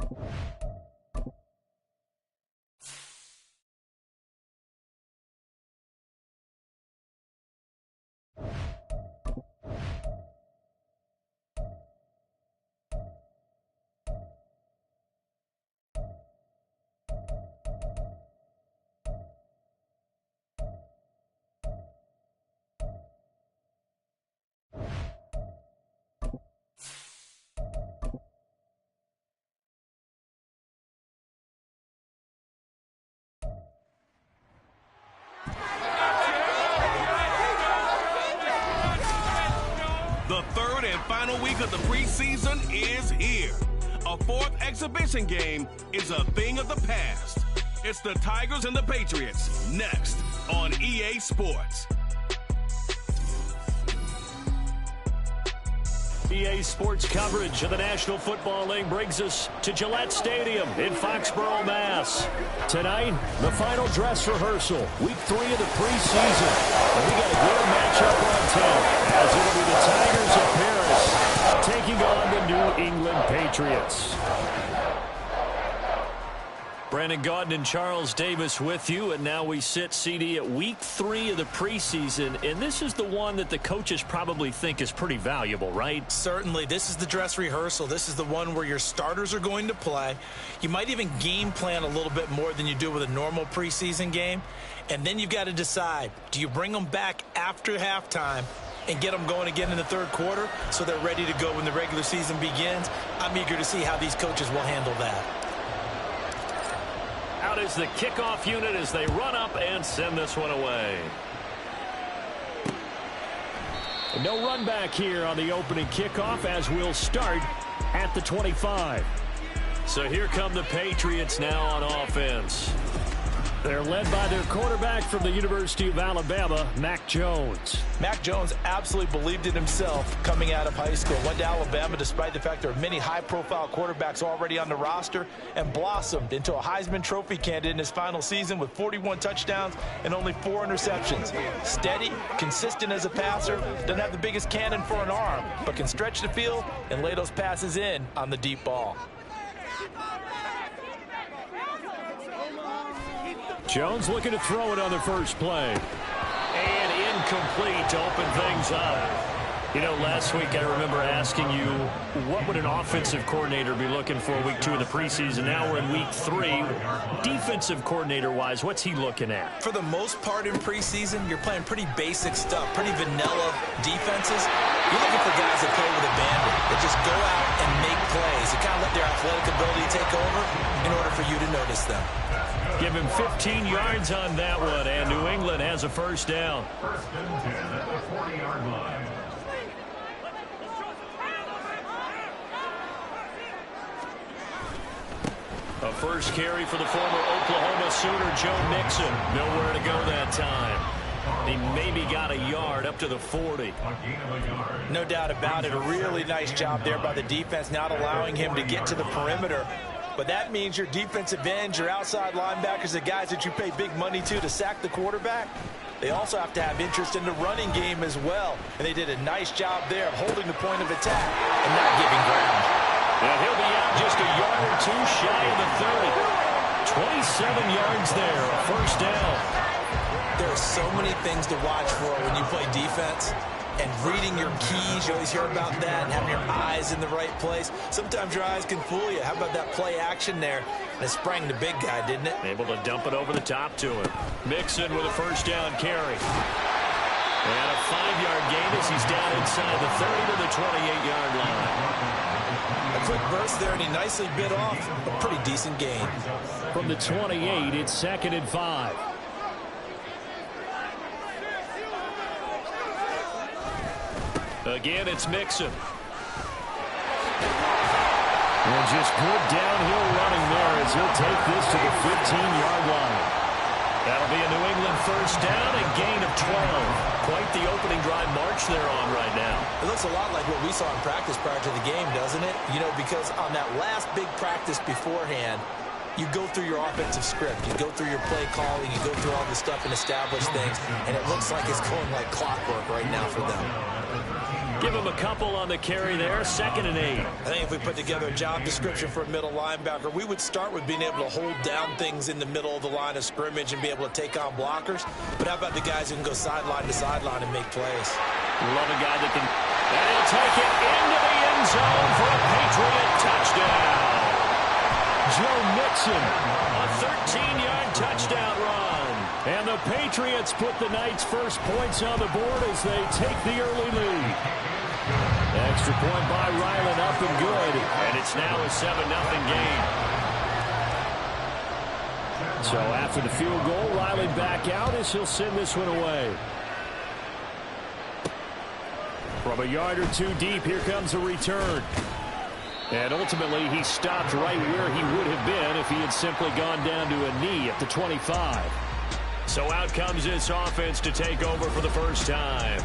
The third and final week of the preseason is here. A fourth exhibition game is a thing of the past. It's the Tigers and the Patriots, next on EA Sports. EA Sports coverage of the National Football League brings us to Gillette Stadium in Foxborough, Mass. Tonight, the final dress rehearsal, week 3 of the preseason. And we got a good matchup on tap, as it'll be the Tigers of Paris taking on the New England Patriots. Brandon Gaudin and Charles Davis with you, and now we sit, CD, at week 3 of the preseason, and this is the one that the coaches probably think is pretty valuable, right? Certainly. This is the dress rehearsal. This is the one where your starters are going to play. You might even game plan a little bit more than you do with a normal preseason game, and then you've got to decide, do you bring them back after halftime and get them going again in the third quarter so they're ready to go when the regular season begins? I'm eager to see how these coaches will handle that. Out is the kickoff unit as they run up and send this one away. No run back here on the opening kickoff, as we'll start at the 25. So here come the Patriots now on offense. They're led by their quarterback from the University of Alabama, Mac Jones. Mac Jones absolutely believed in himself coming out of high school. Went to Alabama despite the fact there are many high-profile quarterbacks already on the roster, and blossomed into a Heisman Trophy candidate in his final season with 41 touchdowns and only 4 interceptions. Steady, consistent as a passer, doesn't have the biggest cannon for an arm, but can stretch the field and lay those passes in on the deep ball. Jones looking to throw it on the first play. And incomplete to open things up. You know, last week I remember asking you, what would an offensive coordinator be looking for week 2 of the preseason? Now we're in week 3. Defensive coordinator-wise, what's he looking at? For the most part in preseason, you're playing pretty basic stuff, pretty vanilla defenses. You're looking for guys that play with abandon, that just go out and make plays, that kind of let their athletic ability take over in order for you to notice them. Give him 15 yards on that one, and New England has a first down. First and 10 at the 40-yard line. A first carry for the former Oklahoma Sooner, Joe Mixon. Nowhere to go that time. He maybe got a yard up to the 40. No doubt about it. A really nice job there by the defense, not allowing him to get to the perimeter. But that means your defensive ends, your outside linebackers, the guys that you pay big money to sack the quarterback, they also have to have interest in the running game as well. And they did a nice job there of holding the point of attack and not giving ground. And he'll be out just a yard or 2 shy of the 30. 27 yards there, a first down. There are so many things to watch for when you play defense. And reading your keys, you always hear about that, and having your eyes in the right place. Sometimes your eyes can fool you. How about that play action there? And it sprang the big guy, didn't it? Able to dump it over the top to him. Mixon with a first down carry. And a 5-yard gain as he's down inside the 30 to the 28-yard line. A quick burst there, and he nicely bit off a pretty decent gain. From the 28, it's 2nd and 5. Again, it's Mixon. And just good downhill running there as he'll take this to the 15-yard line. That'll be a New England first down and gain of 12. Quite the opening drive march they're on right now. It looks a lot like what we saw in practice prior to the game, doesn't it? You know, because on that last big practice beforehand, you go through your offensive script, you go through your play calling, you go through all the stuff and establish things, and it looks like it's going like clockwork right now for them. Give him a couple on the carry there, 2nd and 8. I think if we put together a job description for a middle linebacker, we would start with being able to hold down things in the middle of the line of scrimmage and be able to take on blockers. But how about the guys who can go sideline to sideline and make plays? Love a guy that can, and he'll take it into the end zone for a Patriot touchdown. Joe Mixon, a 13-yard touchdown run. And the Patriots put the night's first points on the board as they take the early lead. Extra point by Ryland, up and good. And it's now a 7-0 game. So after the field goal, Riley back out as he'll send this one away. From a yard or two deep, here comes a return. And ultimately, he stopped right where he would have been if he had simply gone down to a knee at the 25. So out comes this offense to take over for the first time.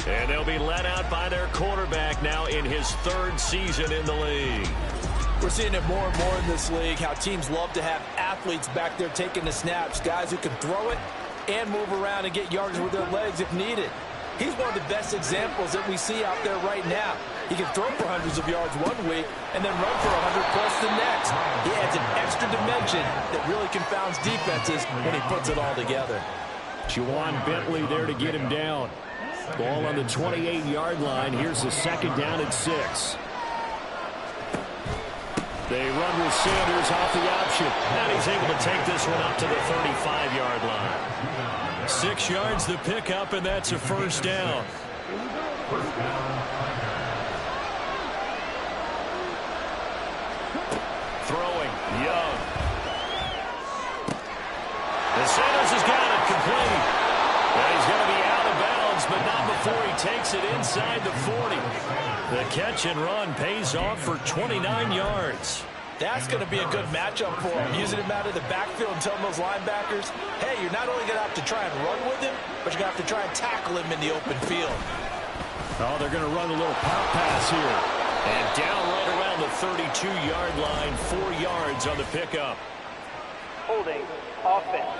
And they'll be led out by their quarterback now in his 3rd season in the league. We're seeing it more and more in this league, how teams love to have athletes back there taking the snaps, guys who can throw it and move around and get yards with their legs if needed. He's one of the best examples that we see out there right now. He can throw for hundreds of yards one week and then run for 100+ the next. He adds an extra dimension that really confounds defenses when he puts it all together. Juwan Bentley there to get him down. Ball on the 28-yard line. Here's the 2nd down and 6. They run with Sanders off the option. And he's able to take this one up to the 35-yard line. 6 yards the pickup, and that's a 1st down. Throwing, Young. And Sanders has got it complete. And he's going to be out of bounds, but not before he takes it inside the 40. The catch and run pays off for 29 yards. That's going to be a good matchup for him, using him out of the backfield and telling those linebackers, hey, you're not only going to have to try and run with him, but you're going to have to try and tackle him in the open field. Oh, they're going to run a little pop pass here. And down right around the 32-yard line, 4 yards on the pickup. Holding offense.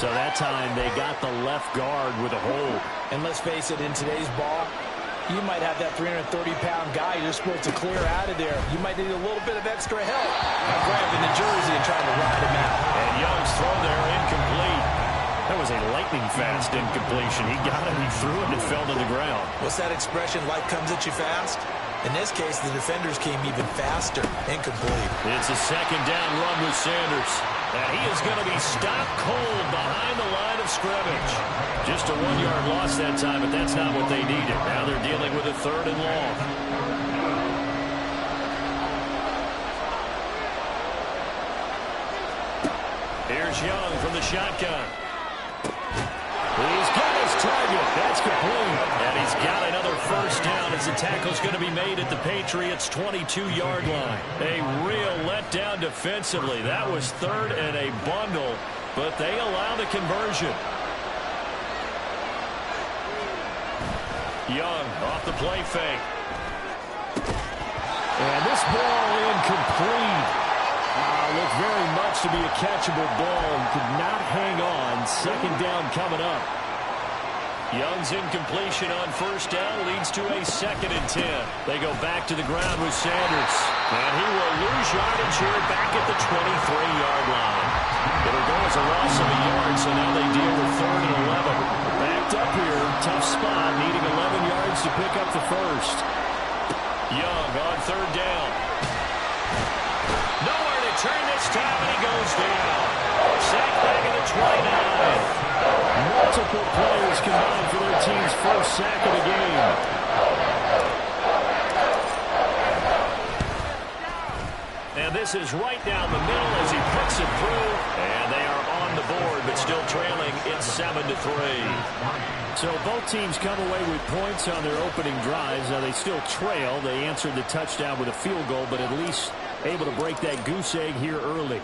So that time they got the left guard with a hold. And let's face it, in today's ball, you might have that 330-pound guy you're supposed to clear out of there. You might need a little bit of extra help by grabbing the jersey and trying to ride him out. And Young's throw there incomplete. That was a lightning-fast incompletion. He got it, he threw it, and it fell to the ground. What's that expression, life comes at you fast? In this case, the defenders came even faster. Incomplete. It's a 2nd down run with Sanders. And he is going to be stopped cold behind the line of scrimmage. Just a 1-yard loss that time, but that's not what they needed. Now they're dealing with a 3rd and long. Here's Young from the shotgun. He's got his target. That's complete. And he's got another 1st down as the tackle's going to be made at the Patriots' 22-yard line. A real letdown defensively. That was 3rd and a bundle, but they allow the conversion. Young off the play fake. And this ball incomplete. Looked very much to be a catchable ball and could not hang on. 2nd down coming up. Young's incompletion on 1st down leads to a 2nd and 10. They go back to the ground with Sanders. And he will lose yardage here back at the 23-yard line. It'll go as a loss of a yard, so now they deal with 3rd and 11. Backed up here, tough spot, needing 11 yards to pick up the 1st. Young on 3rd down. Nowhere to turn this time, and he goes down. Sacked back at the 29. Multiple players combined for their team's 1st sack of the game. And this is right down the middle as he puts it through. And they are on the board, but still trailing. It's 7-3. So both teams come away with points on their opening drives. Now they still trail. They answered the touchdown with a field goal, but at least able to break that goose egg here early.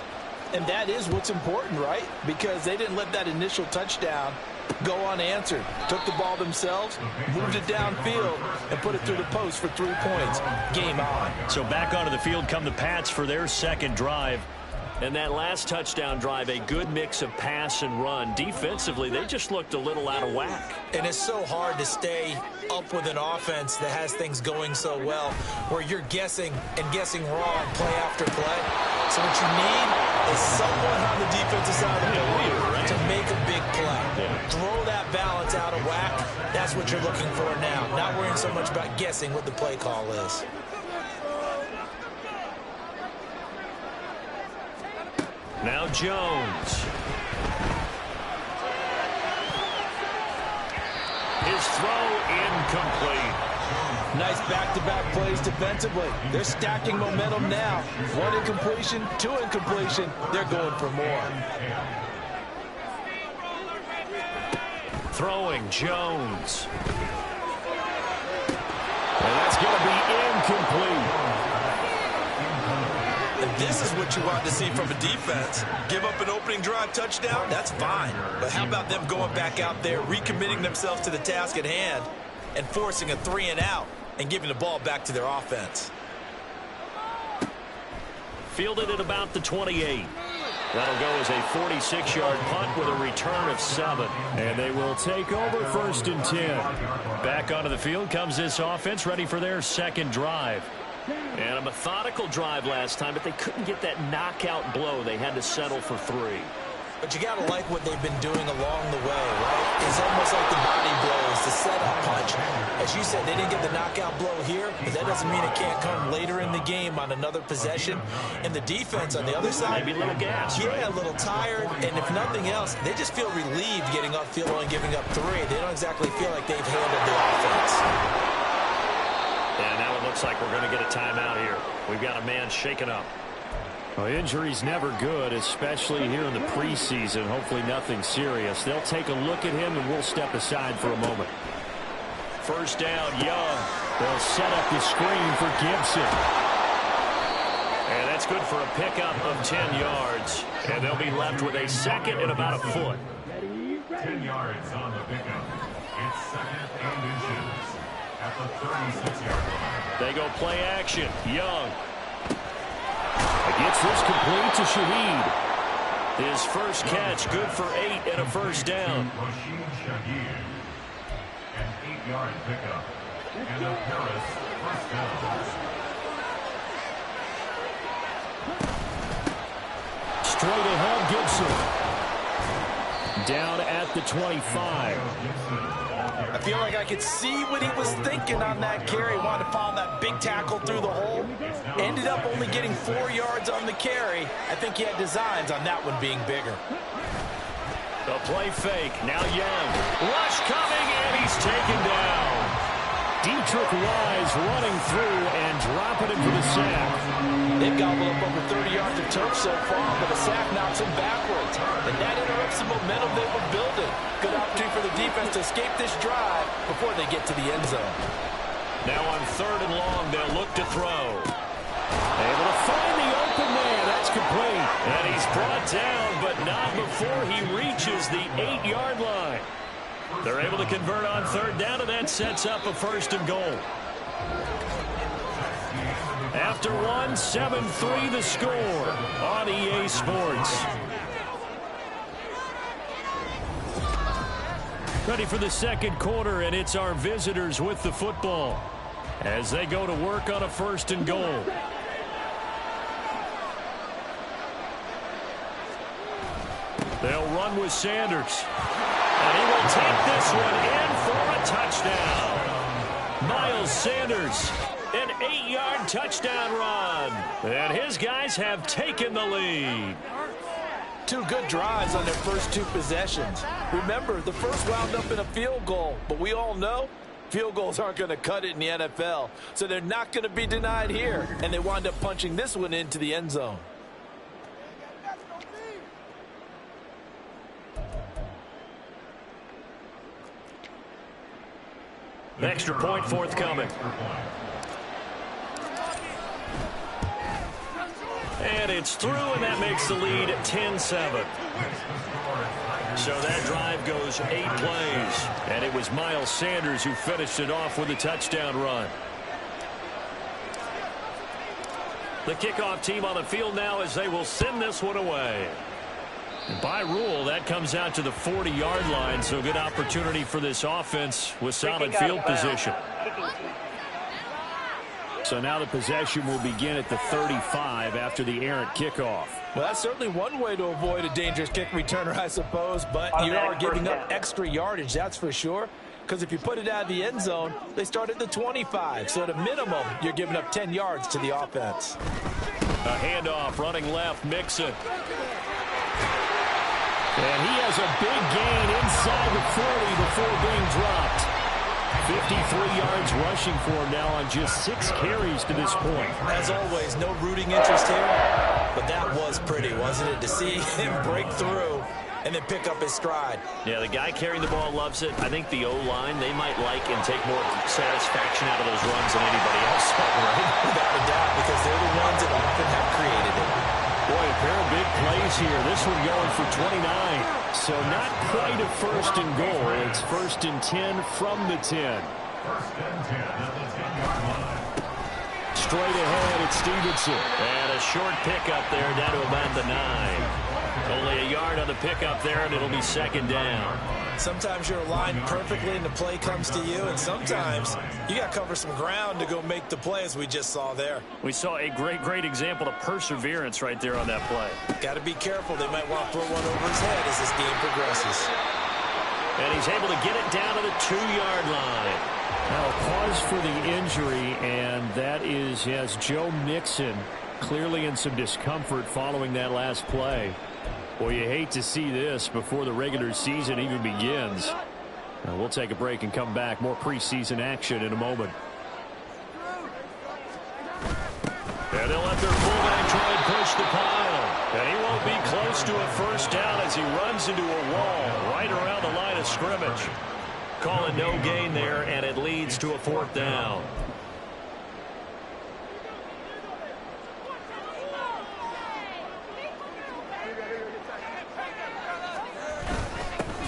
And that is what's important, right? Because they didn't let that initial touchdown go unanswered. Took the ball themselves, moved it downfield, and put it through the post for 3 points. Game on. So back onto the field come the Pats for their 2nd drive. And that last touchdown drive, a good mix of pass and run. Defensively, they just looked a little out of whack. And it's so hard to stay up with an offense that has things going so well, where you're guessing and guessing wrong play after play. So what you need is someone on the defensive side of the ball to make a big play. Throw that balance out of whack. That's what you're looking for now. Not worrying so much about guessing what the play call is. Now Jones. His throw incomplete. Nice back-to-back plays defensively. They're stacking momentum now. One incompletion, two incompletion. They're going for more. Throwing Jones. And that's going to be incomplete. And this is what you want to see from a defense. Give up an opening drive touchdown, that's fine. But how about them going back out there, recommitting themselves to the task at hand, and forcing a 3-and-out and giving the ball back to their offense? Fielded at about the 28. That'll go as a 46-yard punt with a return of 7. And they will take over 1st and 10. Back onto the field comes this offense, ready for their second drive. And a methodical drive last time, but they couldn't get that knockout blow. They had to settle for 3. But you got to like what they've been doing along the way, right? It's almost like the body blows, the setup punch. As you said, they didn't get the knockout blow here, but that doesn't mean it can't come later in the game on another possession. And the defense on the other side, maybe a little gas, yeah, a little tired. And if nothing else, they just feel relieved getting upfield and giving up 3. They don't exactly feel like they've handled the offense. And now it looks like we're going to get a timeout here. We've got a man shaken up. Well, injury's never good, especially here in the preseason. Hopefully nothing serious. They'll take a look at him, and we'll step aside for a moment. First down, Young. They'll set up the screen for Gibson. And that's good for a pickup of 10 yards. And they'll be left with a second and about a foot. 10 yards on the pickup. It's 2nd and inches at the 36-yard line. They go play action. Young. Gets this complete to Shaheed. His first catch, good for 8 and a first down. An 8-yard pickup. And a Paris first down. Straight ahead, Gibson. Down at the 25. I feel like I could see what he was thinking on that carry. Wanted to follow that big tackle through the hole. Ended up only getting 4 yards on the carry. I think he had designs on that one being bigger. The play fake. Now Young. Rush coming, and he's taken down. Dietrich Wise running through and dropping him for the sack. They've gobbled up over 30 yards of turf so far, but a sack knocks him backwards. And that interrupts the momentum they were building. Good opportunity for the defense to escape this drive before they get to the end zone. Now on 3rd and long, they'll look to throw. Able to find the open man. That's complete. And he's brought down, but not before he reaches the 8-yard line. They're able to convert on 3rd down, and that sets up a 1st and goal. After 1, 7-3 the score on EA Sports. Ready for the second quarter, and it's our visitors with the football as they go to work on a 1st and goal. They'll run with Sanders. And he will take this one in for a touchdown. Miles Sanders, an 8-yard touchdown run. And his guys have taken the lead. 2 good drives on their first 2 possessions. Remember, the first wound up in a field goal, but we all know field goals aren't going to cut it in the NFL. So they're not going to be denied here. And they wind up punching this one into the end zone. Extra point forthcoming. And it's through, and that makes the lead 10-7. So that drive goes 8 plays. And it was Miles Sanders who finished it off with a touchdown run. The kickoff team on the field now as they will send this one away. And by rule, that comes out to the 40-yard line, so good opportunity for this offense with solid field position. So now the possession will begin at the 35 after the errant kickoff. Well, that's certainly one way to avoid a dangerous kick returner, I suppose, but you are giving up extra yardage, that's for sure. Because if you put it out of the end zone, they start at the 25. So at a minimum, you're giving up 10 yards to the offense. A handoff, running left, Mixon. And he has a big gain inside the 40 before being dropped. 53 yards rushing for him now on just 6 carries to this point. As always, no rooting interest here, but that was pretty, wasn't it, to see him break through and then pick up his stride. Yeah, the guy carrying the ball loves it. I think the O-line, they might like and take more satisfaction out of those runs than anybody else. Right? Without a doubt, because they're the ones that often have created it. Boy, a pair of big plays here. This one going for 29. So not quite a first and goal. It's first and 10 from the 10. First and 10 at the 10-yard line. Straight ahead, it's Stevenson. And a short pickup there down to about the 9. Only a yard on the pickup there, and it'll be second down. Sometimes you're aligned perfectly and the play comes to you, and sometimes you got to cover some ground to go make the play, as we just saw there. We saw a great example of perseverance right there on that play. Got to be careful. They might want to throw one over his head as this game progresses. And he's able to get it down to the 2-yard line. Now, a pause for the injury, and that is, yes, Joe Mixon clearly in some discomfort following that last play. Boy, you hate to see this before the regular season even begins. Now, we'll take a break and come back. More preseason action in a moment. And they'll let their fullback try and push the pile. And he won't be close to a first down as he runs into a wall right around the line of scrimmage. Calling no gain there, and it leads to a 4th down.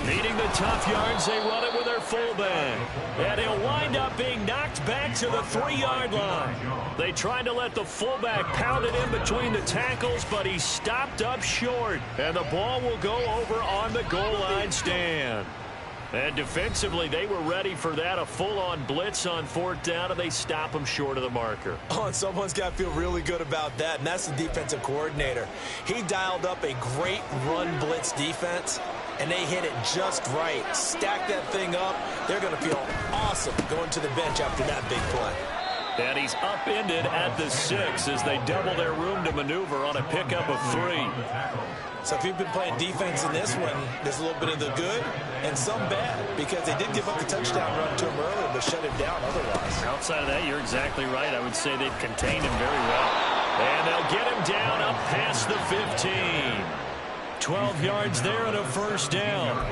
Needing the tough yards, they run it with their fullback. And he'll wind up being knocked back to the 3-yard line. They tried to let the fullback pound it in between the tackles, but he stopped up short. And the ball will go over on the goal line stand. And defensively, they were ready for that, a full-on blitz on 4th down, and they stop him short of the marker. Oh, and someone's got to feel really good about that, and that's the defensive coordinator. He dialed up a great run blitz defense, and they hit it just right. Stack that thing up. They're going to feel awesome going to the bench after that big play. And he's upended at the 6 as they double their room to maneuver on a pickup of 3. So if you've been playing defense in this one, there's a little bit of the good and some bad, because they did give up the touchdown run to him earlier, but shut him down otherwise. Outside of that, you're exactly right. I would say they've contained him very well. And they'll get him down up past the 15. 12 yards there and a first down.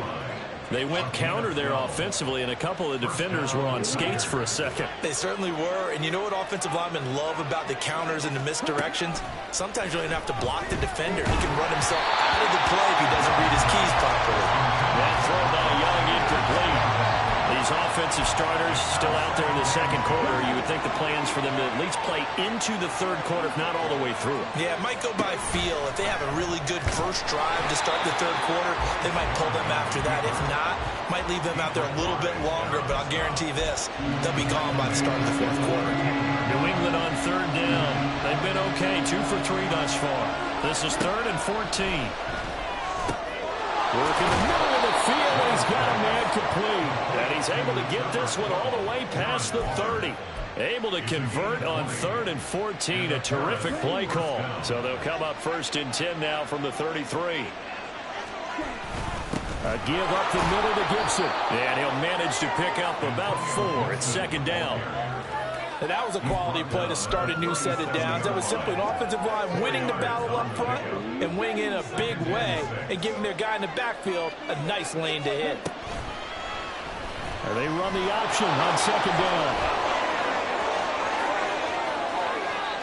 They went counter there offensively, and a couple of defenders were on skates for a second. They certainly were, and you know what offensive linemen love about the counters and the misdirections? Sometimes you don't even have to block the defender. He can run himself out of the play if he doesn't read his keys properly. That throw by Young incomplete. These offensive starters still out there in the second quarter. You would think the plans for them to at least play into the third quarter, if not all the way through. Yeah, it might go by feel. If they have a really good first drive to start the third quarter, they might pull them after that. If not, might leave them out there a little bit longer, but I'll guarantee this, they'll be gone by the start of the fourth quarter. New England on 3rd down. They've been okay, 2 for 3 thus far. This is 3rd and 14. Working the middle of the field, and he's got a man complete. And he's able to get this one all the way past the 30. Able to convert on 3rd and 14. A terrific play call. So they'll come up 1st and 10 now from the 33. A give up the middle to Gibson. And he'll manage to pick up about 4. It's 2nd down. And that was a quality play to start a new set of downs. That was simply an offensive line winning the battle up front and winning in a big way and giving their guy in the backfield a nice lane to hit. And they run the option on 2nd down.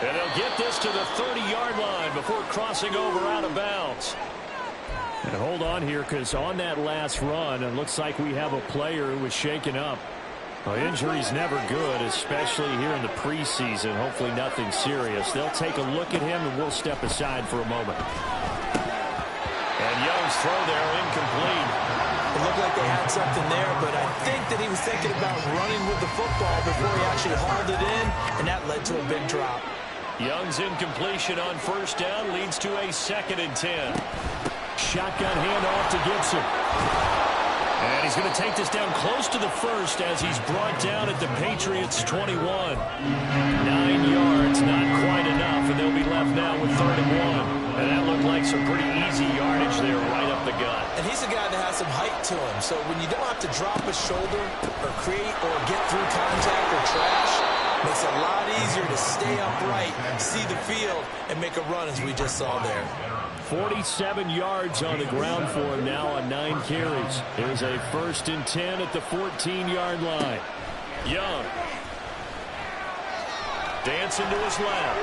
And they'll get this to the 30-yard line before crossing over out of bounds. And hold on here, because on that last run, it looks like we have a player who was shaken up. Well, injury's never good, especially here in the preseason. Hopefully nothing serious. They'll take a look at him, and we'll step aside for a moment. And Young's throw there incomplete. It looked like they had something there, but I think that he was thinking about running with the football before he actually hauled it in, and that led to a big drop. Young's incompletion on first down leads to a 2nd and 10. Shotgun handoff to Gibson. And he's going to take this down close to the first as he's brought down at the Patriots' 21. 9 yards, not quite enough, and they'll be left now with 3rd and 1. And that looked like some pretty easy yardage there right up the gut. And he's a guy that has some height to him, so when you don't have to drop a shoulder or create or get through contact or trash, makes it a lot easier to stay upright, see the field, and make a run as we just saw there. 47 yards on the ground for him now on 9 carries. Here's a 1st and 10 at the 14-yard line. Young. Dancing to his left.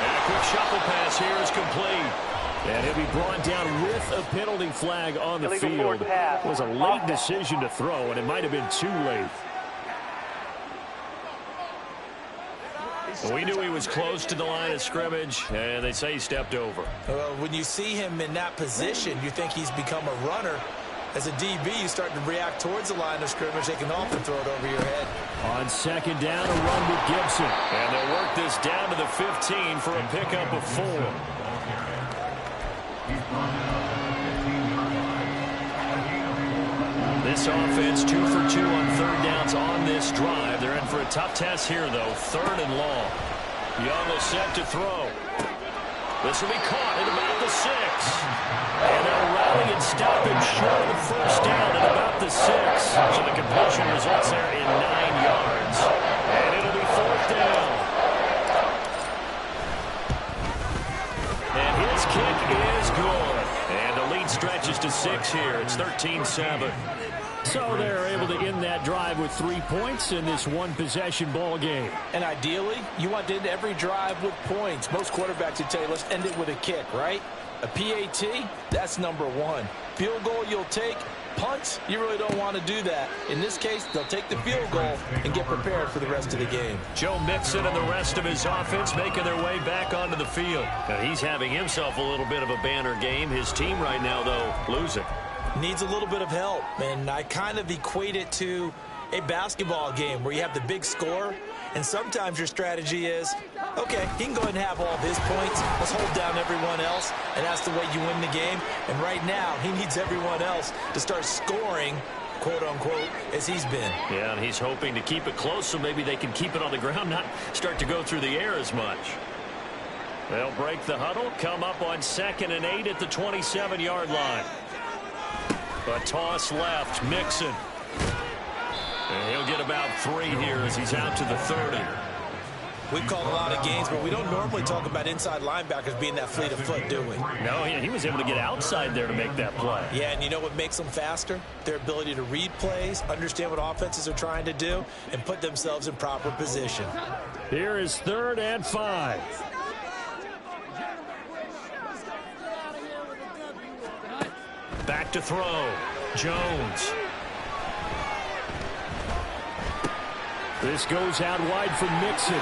And a quick shuffle pass here is complete. And he'll be brought down with a penalty flag on the field. It was a late decision to throw, and it might have been too late. We knew he was close to the line of scrimmage, and they say he stepped over. Well, when you see him in that position, you think he's become a runner. As a DB, you start to react towards the line of scrimmage. They can often throw it over your head. On 2nd down, a run with Gibson. And they'll work this down to the 15 for a pickup of 4. This offense 2 for 2 on 3rd downs on this drive. They're in for a tough test here, though. 3rd and long. Young will set to throw. This will be caught at about the 6. And they'll rally and stop him short of the 1st down at about the 6. So the completion results there in 9 yards. And it'll be 4th down. And his kick is good. And the lead stretches to 6 here. It's 13-7. So they're able to end that drive with 3 points in this one-possession ball game. And ideally, you want to end every drive with points. Most quarterbacks would tell you, let's end it with a kick, right? A PAT, that's number 1. Field goal you'll take. Punts, you really don't want to do that. In this case, they'll take the field goal and get prepared for the rest of the game. Joe Mixon and the rest of his offense making their way back onto the field. Now, he's having himself a little bit of a banner game. His team right now, though, losing. Needs a little bit of help, and I kind of equate it to a basketball game where you have the big score, and sometimes your strategy is, okay, he can go ahead and have all of his points. Let's hold down everyone else, and that's the way you win the game. And right now, he needs everyone else to start scoring, quote-unquote, as he's been. Yeah, and he's hoping to keep it close so maybe they can keep it on the ground, not start to go through the air as much. They'll break the huddle, come up on 2nd and 8 at the 27-yard line. A toss left, Mixon. And he'll get about 3 here as he's out to the 30. We've called a lot of games, but we don't normally talk about inside linebackers being that fleet of foot, do we? No, he was able to get outside there to make that play. Yeah, and you know what makes them faster? Their ability to read plays, understand what offenses are trying to do, and put themselves in proper position. Here is 3rd and 5. Back to throw. Jones. This goes out wide for Mixon.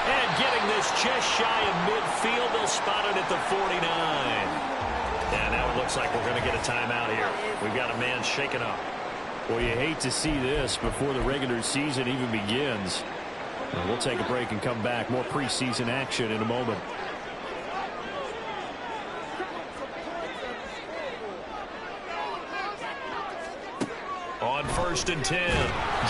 And getting this just shy of midfield. They'll spot it at the 49. And now it looks like we're going to get a timeout here. We've got a man shaken up. Well, you hate to see this before the regular season even begins. We'll take a break and come back. More preseason action in a moment. On 1st and 10,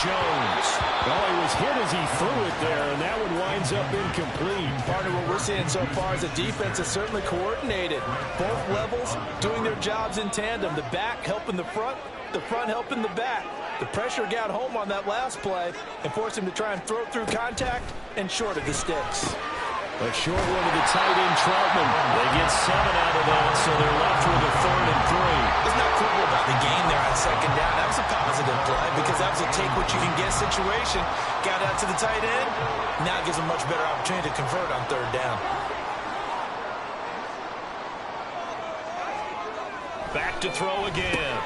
Jones. Oh, he was hit as he threw it there, and that one winds up incomplete. Partner, what we're seeing so far is the defense is certainly coordinated. Both levels doing their jobs in tandem. The back helping the front helping the back. The pressure got home on that last play and forced him to try and throw through contact and short of the sticks. A short one to the tight end, Troutman. They get 7 out of that, so they're left with a 3rd and 3. There's not cool about the gain there on 2nd down. That was a positive play because that was a take what you can get situation. Got out to the tight end. Now it gives a much better opportunity to convert on 3rd down. Back to throw again.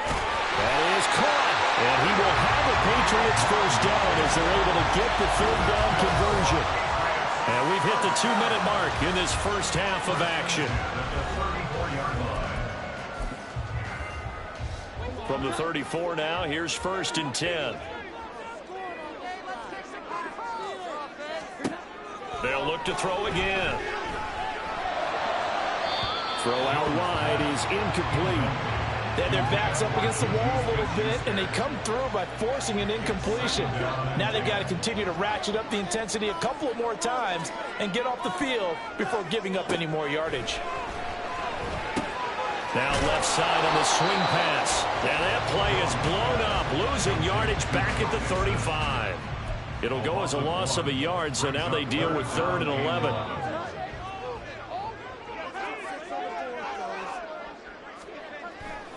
That is caught. And he will have a Patriots first down as they're able to get the third down conversion. And we've hit the 2-minute mark in this first half of action. From the 34 now, here's 1st and 10. They'll look to throw again. Throw out wide is incomplete. Then their back's up against the wall a little bit, and they come through by forcing an incompletion. Now they've got to continue to ratchet up the intensity a couple of more times and get off the field before giving up any more yardage. Now left side on the swing pass. Now that play is blown up, losing yardage back at the 35. It'll go as a loss of a yard, so now they deal with 3rd and 11.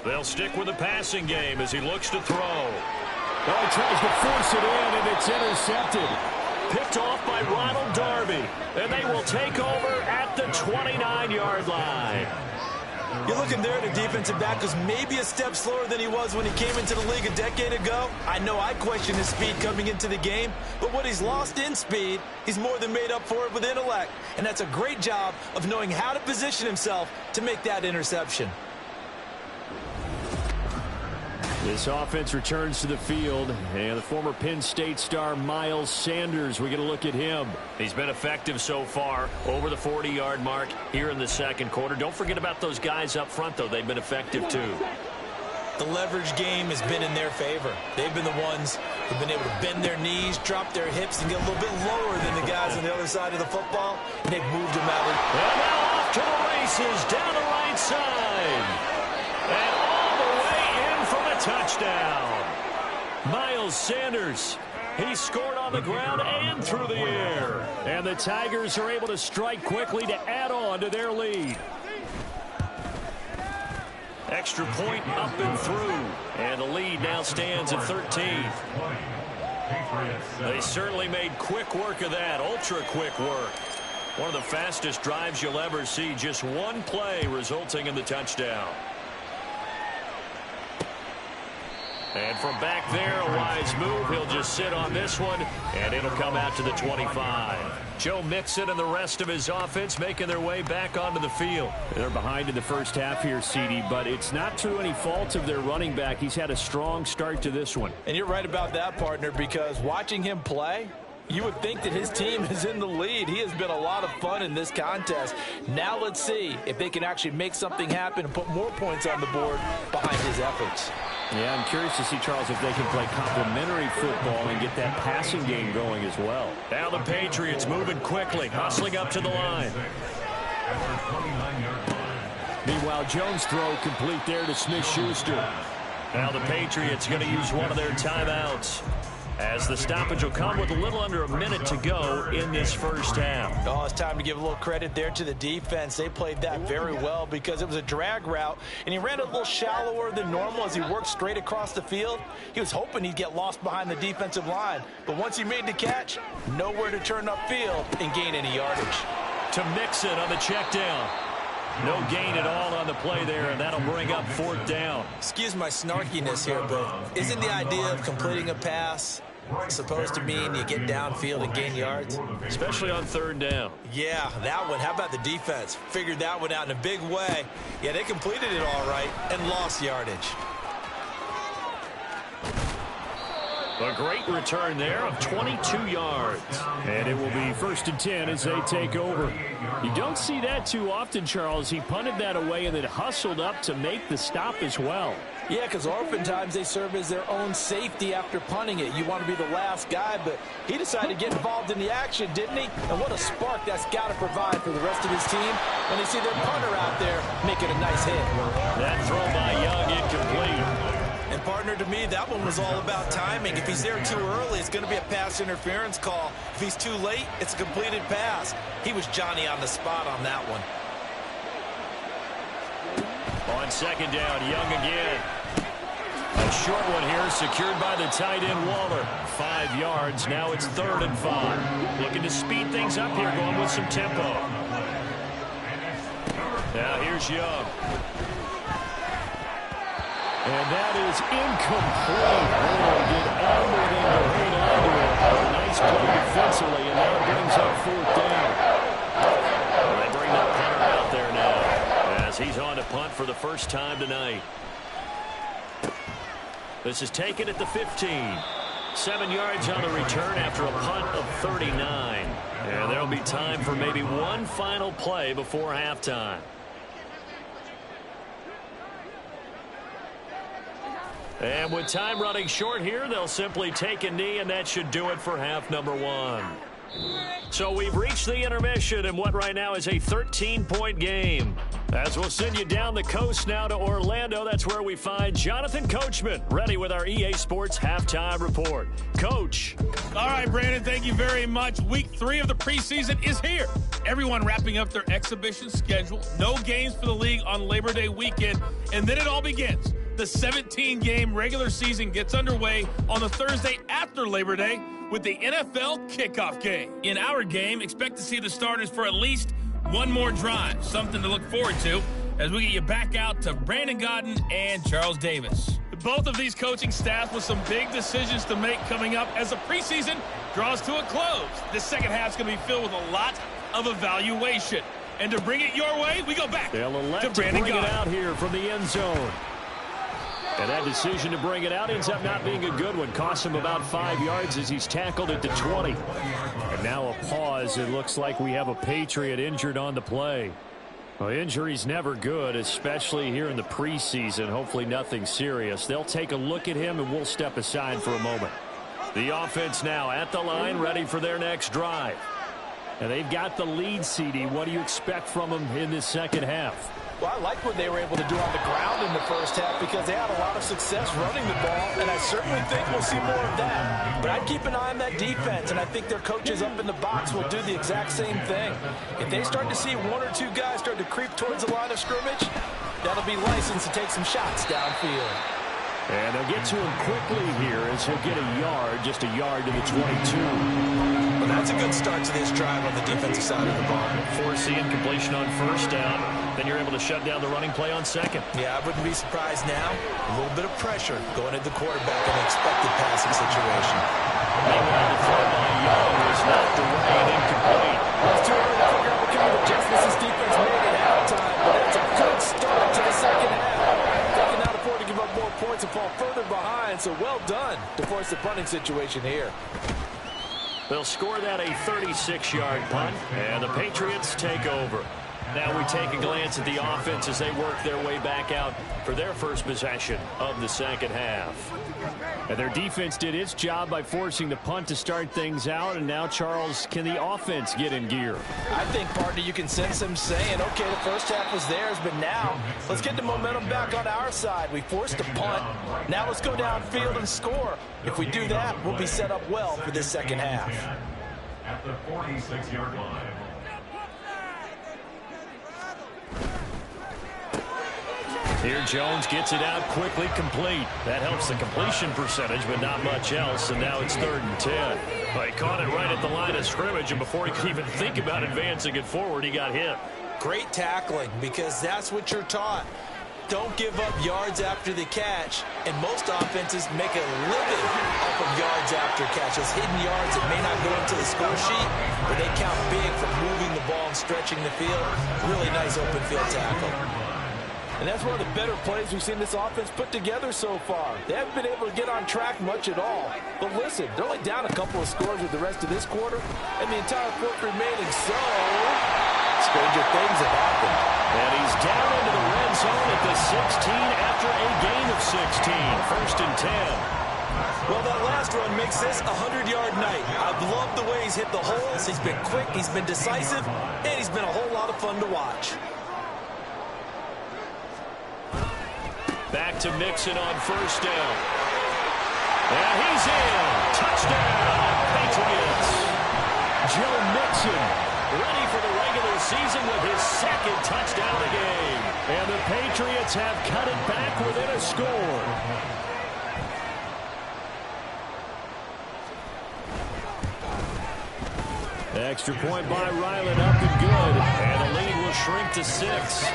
They'll stick with the passing game as he looks to throw. Oh, he tries to force it in, and it's intercepted. Picked off by Ronald Darby, and they will take over at the 29-yard line. You're looking there at a defensive back who's maybe a step slower than he was when he came into the league a decade ago. I know I questioned his speed coming into the game, but what he's lost in speed, he's more than made up for it with intellect. And that's a great job of knowing how to position himself to make that interception. This offense returns to the field, and the former Penn State star Miles Sanders, we get a look at him. He's been effective so far, over the 40-yard mark here in the second quarter. Don't forget about those guys up front, though. They've been effective, too. The leverage game has been in their favor. They've been the ones who've been able to bend their knees, drop their hips, and get a little bit lower than the guys on the other side of the football, and they've moved them out. And now off to the races, down the right side. And all the way in from a touchdown. Miles Sanders, he scored on the ground and through the air. And the Tigers are able to strike quickly to add on to their lead. Extra point up and through. And the lead now stands at 13. They certainly made quick work of that, ultra quick work. One of the fastest drives you'll ever see, just one play resulting in the touchdown. And from back there, a wise move. He'll just sit on this one, and it'll come out to the 25. Joe Mixon and the rest of his offense making their way back onto the field. They're behind in the first half here, CD, but it's not through any fault of their running back. He's had a strong start to this one. And you're right about that, partner, because watching him play, you would think that his team is in the lead. He has been a lot of fun in this contest. Now let's see if they can actually make something happen and put more points on the board behind his efforts. Yeah, I'm curious to see, Charles, if they can play complementary football and get that passing game going as well. Now the Patriots moving quickly, hustling up to the line. Meanwhile, Jones' throw complete there to Smith-Schuster. Now the Patriots going to use one of their timeouts, as the stoppage will come with a little under a minute to go in this first half. Oh, it's time to give a little credit there to the defense. They played that very well because it was a drag route, and he ran a little shallower than normal as he worked straight across the field. He was hoping he'd get lost behind the defensive line, but once he made the catch, nowhere to turn upfield and gain any yardage. To Mixon on the check down. No gain at all on the play there, and that'll bring up 4th down. Excuse my snarkiness here, but isn't the idea of completing a pass supposed to mean you get downfield and gain yards? Especially on 3rd down. Yeah, that one. How about the defense? Figured that one out in a big way. Yeah, they completed it all right and lost yardage. A great return there of 22 yards. And it will be 1st and 10 as they take over. You don't see that too often, Charles. He punted that away and then hustled up to make the stop as well. Yeah, because oftentimes they serve as their own safety after punting it. You want to be the last guy, but he decided to get involved in the action, didn't he? And what a spark that's got to provide for the rest of his team when they see their punter out there making a nice hit. That throw by Young incomplete. And, partner, to me, that one was all about timing. If he's there too early, it's going to be a pass interference call. If he's too late, it's a completed pass. He was Johnny on the spot on that one. On 2nd down, Young again. A short one here, secured by the tight end Waller. 5 yards. Now it's 3rd and 5. Looking to speed things up here, going with some tempo. Now here's Young. And that is incomplete. Oh, did everything to hold on to it. Nice play defensively, and now it brings up 4th down. Well, they bring that punter out there now as he's on to punt for the first time tonight. This is taken at the 15. 7 yards on the return after a punt of 39. And there'll be time for maybe one final play before halftime. And with time running short here, they'll simply take a knee, and that should do it for half number 1. So we've reached the intermission in what right now is a 13-point game. As we'll send you down the coast now to Orlando, that's where we find Jonathan Coachman, ready with our EA Sports Halftime Report. Coach. All right, Brandon, thank you very much. Week 3 of the preseason is here. Everyone wrapping up their exhibition schedule. No games for the league on Labor Day weekend, and then it all begins. The 17-game regular season gets underway on the Thursday after Labor Day with the NFL kickoff game. In our game, expect to see the starters for at least one more drive, something to look forward to as we get you back out to Brandon Gaudin and Charles Davis. Both of these coaching staffs with some big decisions to make coming up as the preseason draws to a close. This second half is going to be filled with a lot of evaluation. And to bring it your way, we go back to Brandon Gaudin. It out here from the end zone. And that decision to bring it out ends up not being a good one. Costs him about 5 yards as he's tackled at the 20. And now a pause. It looks like we have a Patriot injured on the play. Well, injury's never good, especially here in the preseason. Hopefully nothing serious. They'll take a look at him, and we'll step aside for a moment. The offense now at the line, ready for their next drive. And they've got the lead, CD. What do you expect from them in this second half? Well, I like what they were able to do on the ground in the first half because they had a lot of success running the ball, and I certainly think we'll see more of that. But I'd keep an eye on that defense, and I think their coaches up in the box will do the exact same thing. If they start to see 1 or 2 guys start to creep towards the line of scrimmage, that'll be licensed to take some shots downfield. And they'll get to him quickly here as he'll get a yard, just a yard to the 22. Well, that's a good start to this drive on the defensive side of the ball. Forcing completion on first down. Then you're able to shut down the running play on second. Yeah, I wouldn't be surprised now. A little bit of pressure going at the quarterback in an expected passing situation. Meanwhile, the throw by Young was knocked away and incomplete. It's too early to figure out what kind of adjustments this defense made at halftime, but that's a good start to the second half. They can not afford to give up more points and fall further behind, so well done to force the punting situation here. They'll score that a 36-yard punt, and the Patriots take over. Now we take a glance at the offense as they work their way back out for their first possession of the second half. And their defense did its job by forcing the punt to start things out, and now, Charles, can the offense get in gear? I think, partner, you can sense them saying, okay, the first half was theirs, but now let's get the momentum back on our side. We forced a punt. Now let's go downfield and score. If we do that, we'll be set up well for this second half. At the 46-yard line. Here Jones gets it out quickly, complete. That helps the completion percentage, but not much else, and now it's 3rd and 10. Well, he caught it right at the line of scrimmage, and before he could even think about advancing it forward, he got hit. Great tackling, because that's what you're taught. Don't give up yards after the catch, and most offenses make a living off of yards after catch. Those hidden yards that may not go into the score sheet, but they count big for moving the ball and stretching the field. Really nice open field tackle. And that's one of the better plays we've seen this offense put together so far. They haven't been able to get on track much at all. But listen, they're only down a couple of scores with the rest of this quarter, and the entire fourth remaining, so stranger things have happened. And he's down into the red zone at the 16 after a gain of 16. 1st and 10. Well, that last run makes this a 100-yard night. I've loved the way he's hit the holes. He's been quick, he's been decisive, and he's been a whole lot of fun to watch. Back to Mixon on first down. And he's in. Touchdown, Patriots. Joe Mixon ready for the regular season with his 2nd touchdown of the game. And the Patriots have cut it back within a score. Extra point by Ryland, up and good. And the lead will shrink to 6.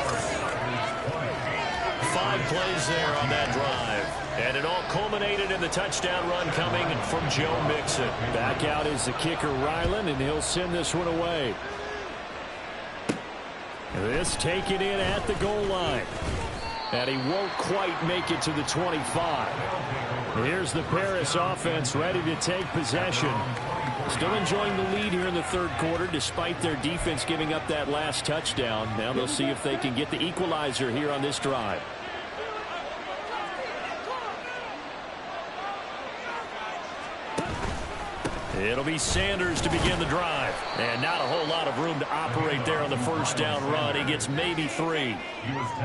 5 plays there on that drive. And it all culminated in the touchdown run coming from Joe Mixon. Back out is the kicker, Ryland, and he'll send this one away. This taken in at the goal line. And he won't quite make it to the 25. Here's the Paris offense ready to take possession. Still enjoying the lead here in the third quarter despite their defense giving up that last touchdown. Now they'll see if they can get the equalizer here on this drive. It'll be Sanders to begin the drive. And not a whole lot of room to operate there on the first down run. He gets maybe 3.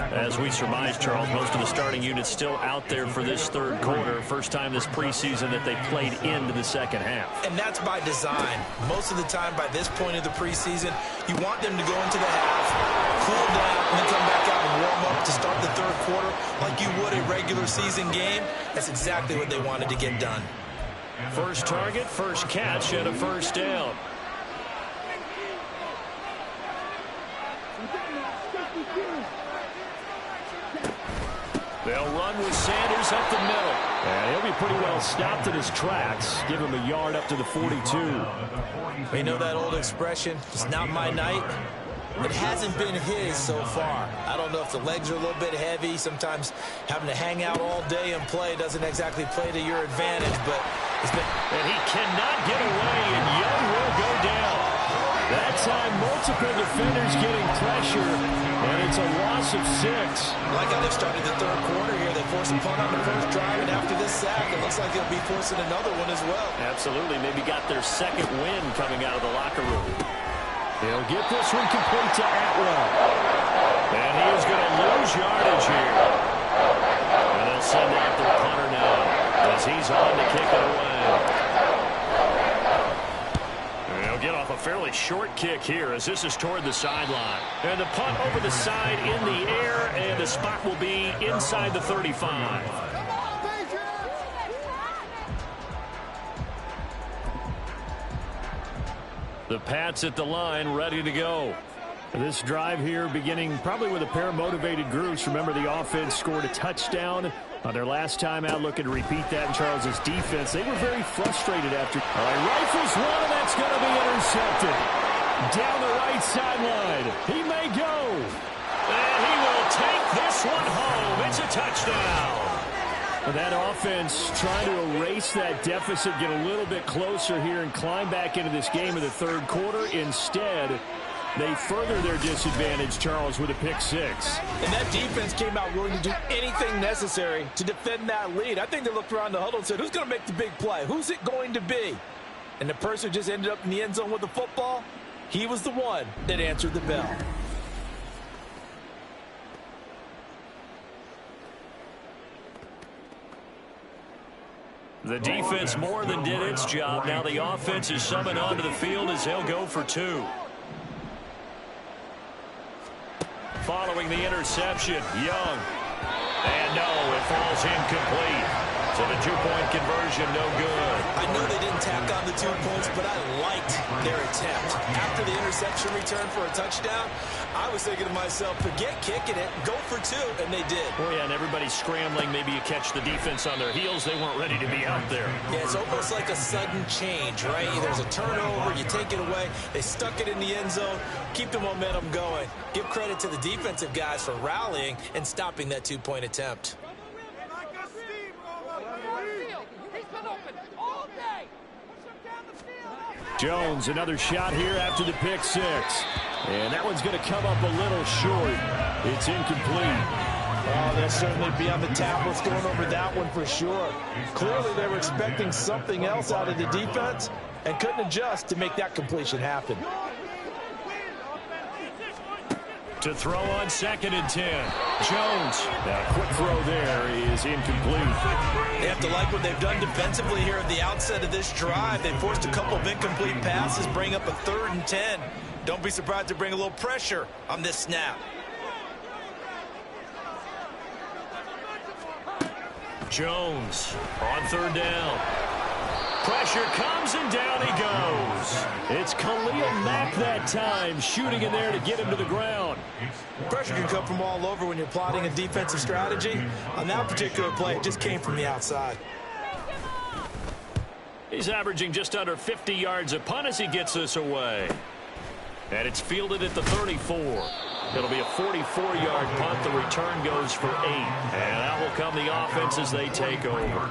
As we surmise, Charles, most of the starting units still out there for this third quarter. First time this preseason that they played into the second half. And that's by design. Most of the time by this point of the preseason, you want them to go into the half, cool down, and then come back out and warm up to start the third quarter like you would a regular season game. That's exactly what they wanted to get done. First target, first catch, and a first down. They'll run with Sanders up the middle. And he'll be pretty well stopped in his tracks. Give him a yard up to the 42. You know that old expression, it's not my night. It hasn't been his so far. I don't know if the legs are a little bit heavy. Sometimes having to hang out all day and play doesn't exactly play to your advantage, but it's been... And he cannot get away, and Young will go down. That time, multiple defenders getting pressure, and it's a loss of 6. Like how they've started the third quarter here. They forced a punt on the first drive, and after this sack, it looks like they'll be forcing another one as well. Absolutely. Maybe got their second win coming out of the locker room. He'll get this one complete to Atwell. And he is going to lose yardage here. And they'll send out their punter now as he's on to kick it away. And he'll get off a fairly short kick here as this is toward the sideline. And the punt over the side in the air, and the spot will be inside the 35. The Pats at the line, ready to go. This drive here beginning probably with a pair of motivated groups. Remember, the offense scored a touchdown on their last time out. Looking to repeat that in Charles's defense. They were very frustrated after. All right, rifles one, and that's going to be intercepted. Down the right sideline. He may go. And he will take this one home. It's a touchdown. That offense trying to erase that deficit, get a little bit closer here and climb back into this game in the third quarter. Instead, they further their disadvantage, Charles, with a pick 6. And that defense came out willing to do anything necessary to defend that lead. I think they looked around the huddle and said, who's going to make the big play? Who's it going to be? And the person who just ended up in the end zone with the football, he was the one that answered the bell. The defense more than did its job. Now the offense is summoned onto the field as they'll go for 2. Following the interception, Young. And no, it falls incomplete. So the 2-point conversion, no good. I know they didn't tack on the 2 points, but I liked their attempt. After the interception return for a touchdown, I was thinking to myself, forget kicking it, go for 2, and they did. Oh, yeah, and everybody's scrambling. Maybe you catch the defense on their heels. They weren't ready to be out there. Yeah, it's almost like a sudden change, right? There's a turnover, you take it away. They stuck it in the end zone. Keep the momentum going. Give credit to the defensive guys for rallying and stopping that 2-point attempt. Jones, another shot here after the pick 6. And that one's going to come up a little short. It's incomplete. Oh, they'll certainly be on the tablets going over that one for sure. Clearly, they were expecting something else out of the defense and couldn't adjust to make that completion happen. To throw on 2nd and 10. Jones. Now, quick throw there is incomplete. They have to like what they've done defensively here at the outset of this drive. They forced a couple of incomplete passes, bring up a 3rd and 10. Don't be surprised to bring a little pressure on this snap. Jones on 3rd down. Pressure comes, and down he goes. It's Khalil Mack that time, shooting in there to get him to the ground. Pressure can come from all over when you're plotting a defensive strategy. On that particular play, it just came from the outside. He's averaging just under 50 yards a punt as he gets this away. And it's fielded at the 34. It'll be a 44-yard punt. The return goes for 8. And out will come the offense as they take over.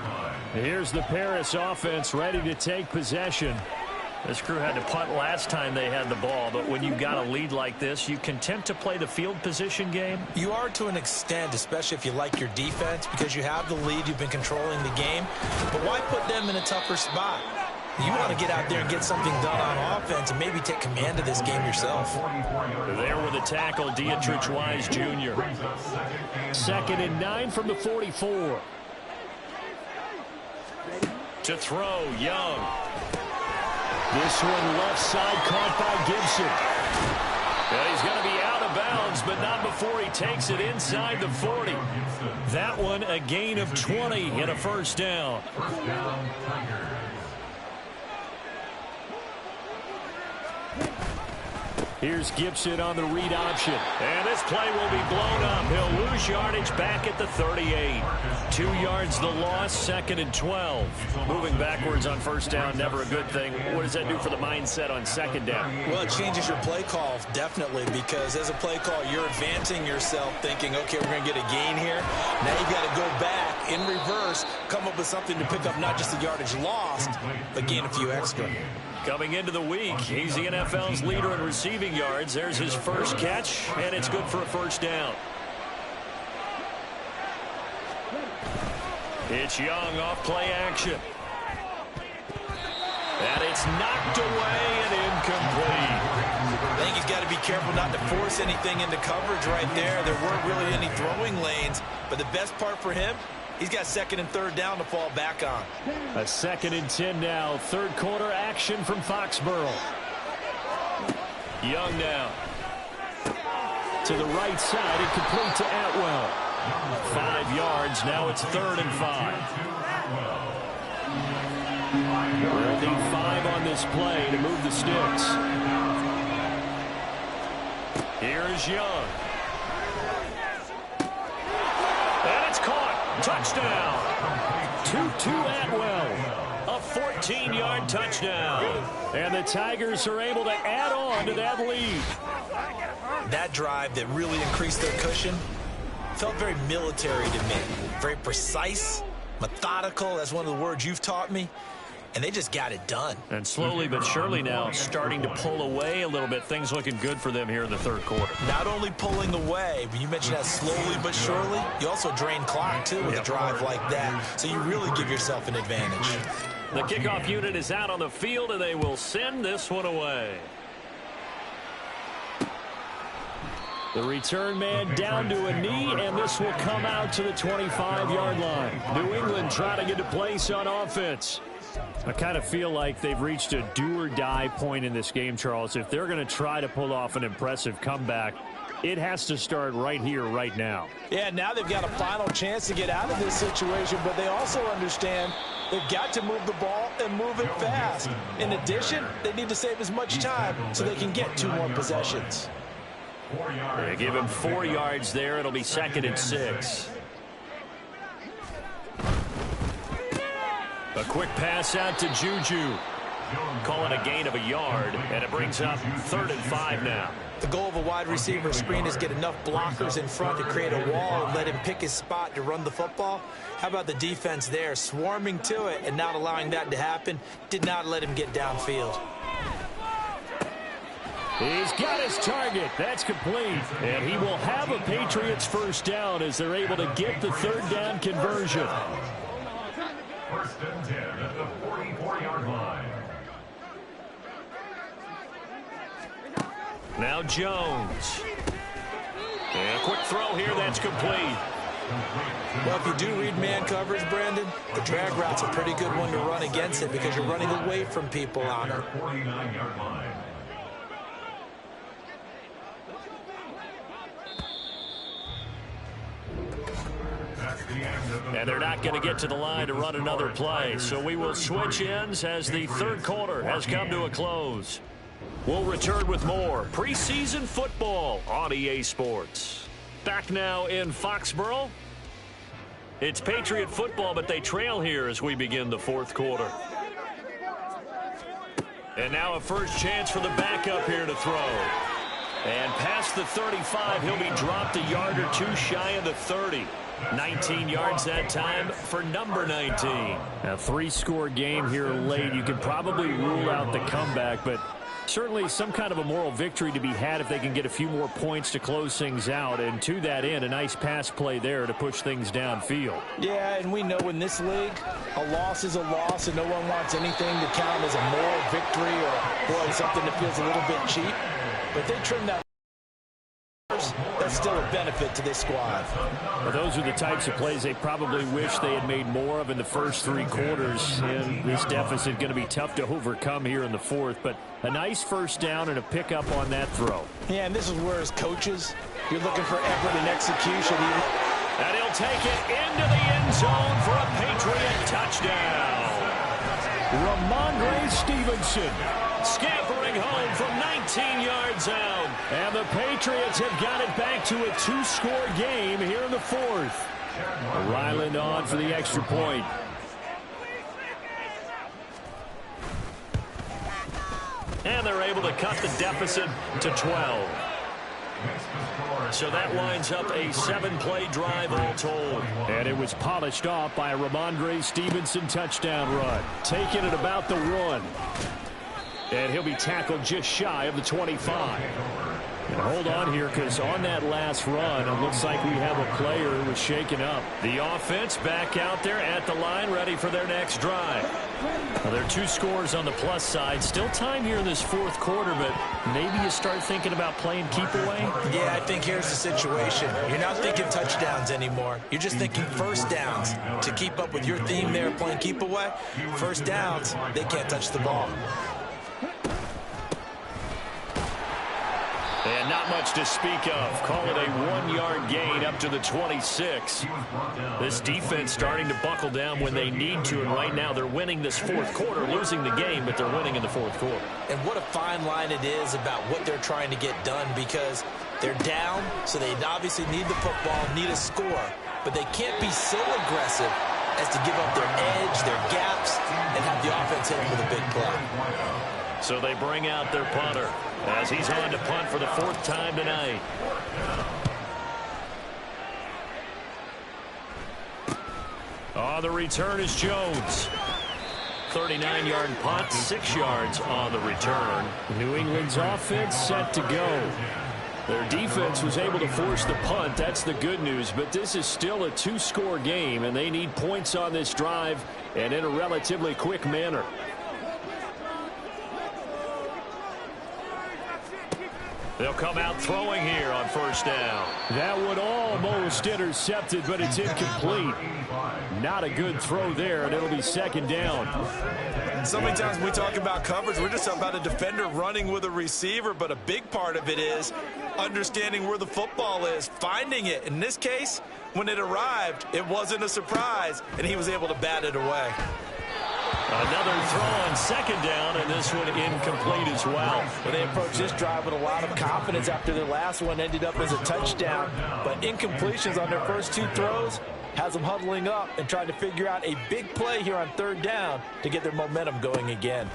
Here's the Paris offense ready to take possession. This crew had to punt last time they had the ball, but when you've got a lead like this, you content to play the field position game? You are to an extent, especially if you like your defense, because you have the lead, you've been controlling the game. But why put them in a tougher spot? You want to get out there and get something done on offense and maybe take command of this game yourself. There with the tackle, Dietrich Wise Jr. 2nd and 9 from the 44. To throw, Young. This one left side caught by Gibson. And he's going to be out of bounds, but not before he takes it inside the 40. That one a gain of 20 and a first down. Here's Gibson on the read option. And this play will be blown up. He'll lose yardage back at the 38. 2 yards the loss, 2nd and 12. Moving backwards on first down, never a good thing. What does that do for the mindset on 2nd down? Well, it changes your play call, definitely, because as a play call, you're advancing yourself thinking, okay, we're going to get a gain here. Now you've got to go back in reverse, come up with something to pick up not just the yardage lost, but gain a few extra. Coming into the week, he's the NFL's leader in receiving yards. There's his first catch, and it's good for a first down. It's Young off play action. And it's knocked away and incomplete. I think he's got to be careful not to force anything into coverage right there. There weren't really any throwing lanes, but the best part for him, he's got 2nd and 3rd down to fall back on. A 2nd and 10 now. 3rd quarter action from Foxborough. Young now. To the right side and complete to Atwell. 5 yards. Now it's 3rd and 5. We'll need 5 on this play to move the sticks. Here is Young. And it's caught. Touchdown. Tutu Atwell. A 14-yard touchdown. And the Tigers are able to add on to that lead. That drive that really increased their cushion felt very military to me. Very precise, methodical. That's one of the words you've taught me. And they just got it done. And slowly but surely now starting to pull away a little bit. Things looking good for them here in the 3rd quarter. Not only pulling away, but you mentioned that slowly but surely. You also drain clock, too, with a drive like that. So you really give yourself an advantage. The kickoff unit is out on the field, and they will send this one away. The return man down to a knee, and this will come out to the 25-yard line. New England trying to get to place on offense. I kind of feel like they've reached a do-or-die point in this game, Charles. If they're going to try to pull off an impressive comeback, it has to start right here, right now. Yeah, now they've got a final chance to get out of this situation, but they also understand they've got to move the ball and move it fast. In addition, they need to save as much time so they can get 2 more possessions. They give him 4 yards there. It'll be 2nd and 6. A quick pass out to Juju. Call it a gain of a yard, and it brings up 3rd and 5 now. The goal of a wide receiver screen is get enough blockers in front to create a wall and let him pick his spot to run the football. How about the defense there, swarming to it and not allowing that to happen? Did not let him get downfield. He's got his target. That's complete. And he will have a Patriots first down as they're able to get the 3rd down conversion. 1st and 10 at the 44-yard line. Now Jones. And a quick throw here. That's complete. Well, if you do read man coverage, Brandon, the drag route's a pretty good one to run against it because you're running away from people on it. 49-yard line. And they're not going to get to the line to run another play. So we will switch ends as the third quarter has come to a close. We'll return with more preseason football on EA Sports. Back now in Foxborough. It's Patriot football, but they trail here as we begin the fourth quarter. And now a first chance for the backup here to throw. And past the 35, he'll be dropped a yard or two shy of the 30. 19 yards that time for number 19. A three-score game here late. You can probably rule out the comeback, but certainly some kind of a moral victory to be had if they can get a few more points to close things out. And to that end, a nice pass play there to push things downfield. Yeah, and we know in this league, a loss is a loss, and no one wants anything to count as a moral victory or, boy, something that feels a little bit cheap. But they trim that. That's still a benefit to this squad. Well, those are the types of plays they probably wish they had made more of in the first three quarters. And this deficit going to be tough to overcome here in the fourth. But a nice first down and a pickup on that throw. Yeah, and this is where, as coaches, you're looking for effort and execution. And he'll take it into the end zone for a Patriot touchdown. Ramondre Stevenson scampering home from 19 yards out. And the Patriots have got it back to a two-score game here in the fourth. Ryland on for the extra point. And they're able to cut the deficit to 12. So that winds up a 7-play drive all told. And it was polished off by a Ramondre Stevenson touchdown run. Taking it about the 1. And he'll be tackled just shy of the 25. And hold on here, because on that last run, it looks like we have a player who was shaken up. The offense back out there at the line, ready for their next drive. Well, there are 2 scores on the plus side. Still time here in this fourth quarter, but maybe you start thinking about playing keep away? Yeah, I think here's the situation. You're not thinking touchdowns anymore. You're just thinking first downs. To keep up with your theme there, playing keep away, first downs, they can't touch the ball. And not much to speak of. Call it a 1-yard gain up to the 26. This defense starting to buckle down when they need to, and right now they're winning this fourth quarter, losing the game, but they're winning in the fourth quarter. And what a fine line it is about what they're trying to get done, because they're down, so they obviously need the football, need a score, but they can't be so aggressive as to give up their edge, their gaps, and have the offense hit them with a big play. So they bring out their punter as he's on to punt for the 4th time tonight. On the return is Jones. 39-yard punt, 6 yards on the return. New England's offense set to go. Their defense was able to force the punt. That's the good news, but this is still a 2-score game, and they need points on this drive and in a relatively quick manner. They'll come out throwing here on first down. That one almost intercepted, but it's incomplete. Not a good throw there, and it'll be 2nd down. So many times when we talk about coverage, we're just about a defender running with a receiver, but a big part of it is understanding where the football is, finding it. In this case, when it arrived, it wasn't a surprise, and he was able to bat it away. Another throw on 2nd down, and this one incomplete as well. Well, they approached this drive with a lot of confidence after their last one ended up as a touchdown. But incompletions on their first 2 throws has them huddling up and trying to figure out a big play here on 3rd down to get their momentum going again.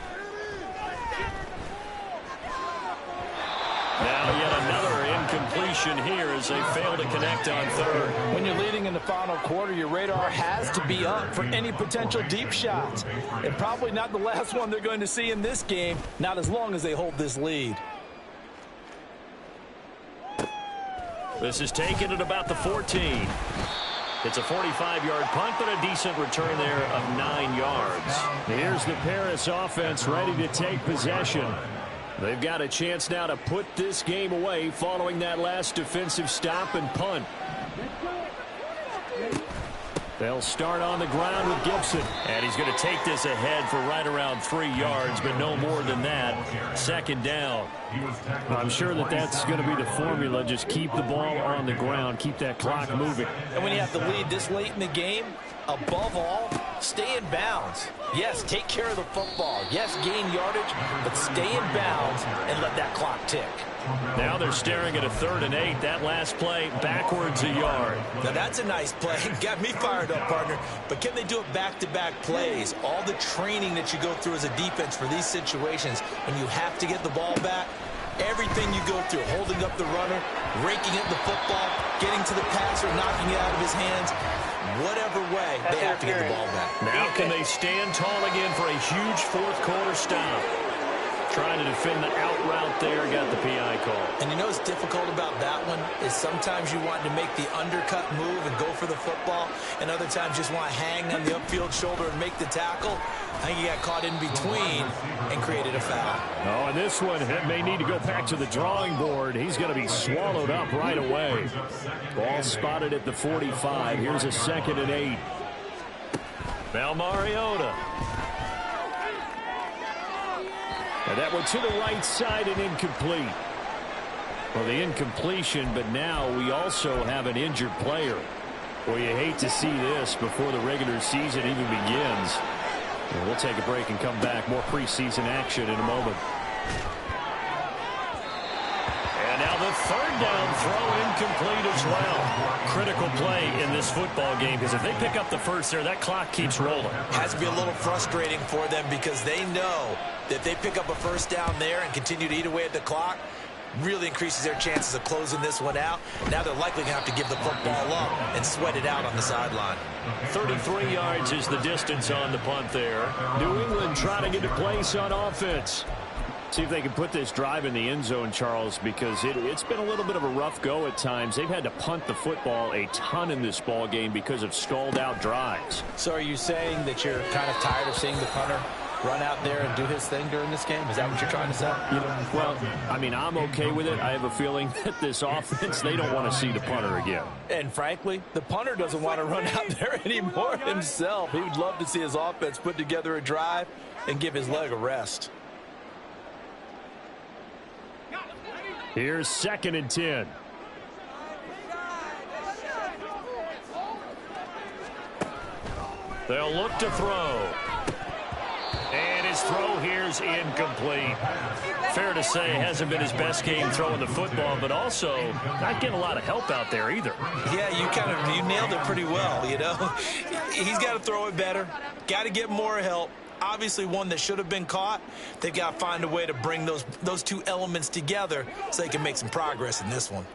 Now yet another incompletion here as they fail to connect on 3rd. When you're leading in the final quarter, your radar has to be up for any potential deep shots. And probably not the last one they're going to see in this game, not as long as they hold this lead. This is taken at about the 14. It's a 45-yard punt, but a decent return there of 9 yards. Here's the Paris offense ready to take possession. They've got a chance now to put this game away following that last defensive stop and punt. They'll start on the ground with Gibson. And he's going to take this ahead for right around 3 yards, but no more than that. 2nd down. I'm sure that that's going to be the formula. Just keep the ball on the ground. Keep that clock moving. And when you have the lead this late in the game, Above all, stay in bounds. Yes, take care of the football. Yes, gain yardage, but stay in bounds and let that clock tick. Now they're staring at a 3rd and 8. That last play, backwards a yard. Now that's a nice play. Got me fired up, partner. But can they do it back-to-back plays? All the training that you go through as a defense for these situations when you have to get the ball back, everything you go through, holding up the runner, raking up the football, getting to the passer, knocking it out of his hands, whatever way, they have to get the ball back. Now can they stand tall again for a huge 4th quarter stop? Trying to defend the out route there, got the PI call. And you know what's difficult about that one is sometimes you want to make the undercut move and go for the football, and other times just want to hang on the upfield shoulder and make the tackle. I think he got caught in between and created a foul. Oh, and this one may need to go back to the drawing board. He's going to be swallowed up right away. Ball spotted at the 45. Here's a 2nd and 8. Now Mariota. And that one to the right side and incomplete. Well, the incompletion, but now we also have an injured player. Well, you hate to see this before the regular season even begins. And we'll take a break and come back. More preseason action in a moment. And now the 3rd down throw incomplete as well. Critical play in this football game because if they pick up the first there, that clock keeps rolling. Has to be a little frustrating for them because they know that if they pick up a 1st down there and continue to eat away at the clock, really increases their chances of closing this one out. Now they're likely going to have to give the football up and sweat it out on the sideline. 33 yards is the distance on the punt there. New England trying to get a place on offense. See if they can put this drive in the end zone, Charles, because it's been a little bit of a rough go at times. They've had to punt the football a ton in this ball game because of stalled-out drives. So are you saying that you're kind of tired of seeing the punter run out there and do his thing during this game? Is that what you're trying to say? Well, I mean, I'm okay with it. I have a feeling that this offense, they don't want to see the punter again. And frankly, the punter doesn't want to run out there anymore himself. He would love to see his offense put together a drive and give his leg a rest. Here's 2nd and 10. They'll look to throw. And his throw here's incomplete. Fair to say, hasn't been his best game throwing the football, but also not getting a lot of help out there either. Yeah, you nailed it pretty well, you know. He's got to throw it better. Got to get more help. Obviously one that should have been caught. They've got to find a way to bring those two elements together so they can make some progress in this one.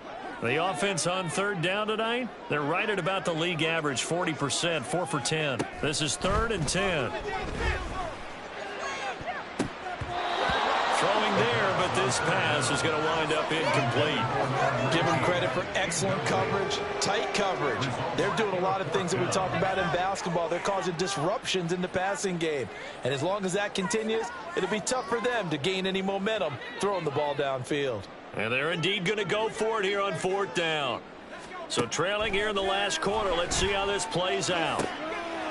The offense on 3rd down tonight, they're right at about the league average, 40%, 4 for 10. This is 3rd and 10. Throwing there, but this pass is going to wind up incomplete. Give them credit for excellent coverage, tight coverage. They're doing a lot of things that we talked about in basketball. They're causing disruptions in the passing game. And as long as that continues, it'll be tough for them to gain any momentum throwing the ball downfield. And they're indeed going to go for it here on 4th down. So trailing here in the last quarter, let's see how this plays out.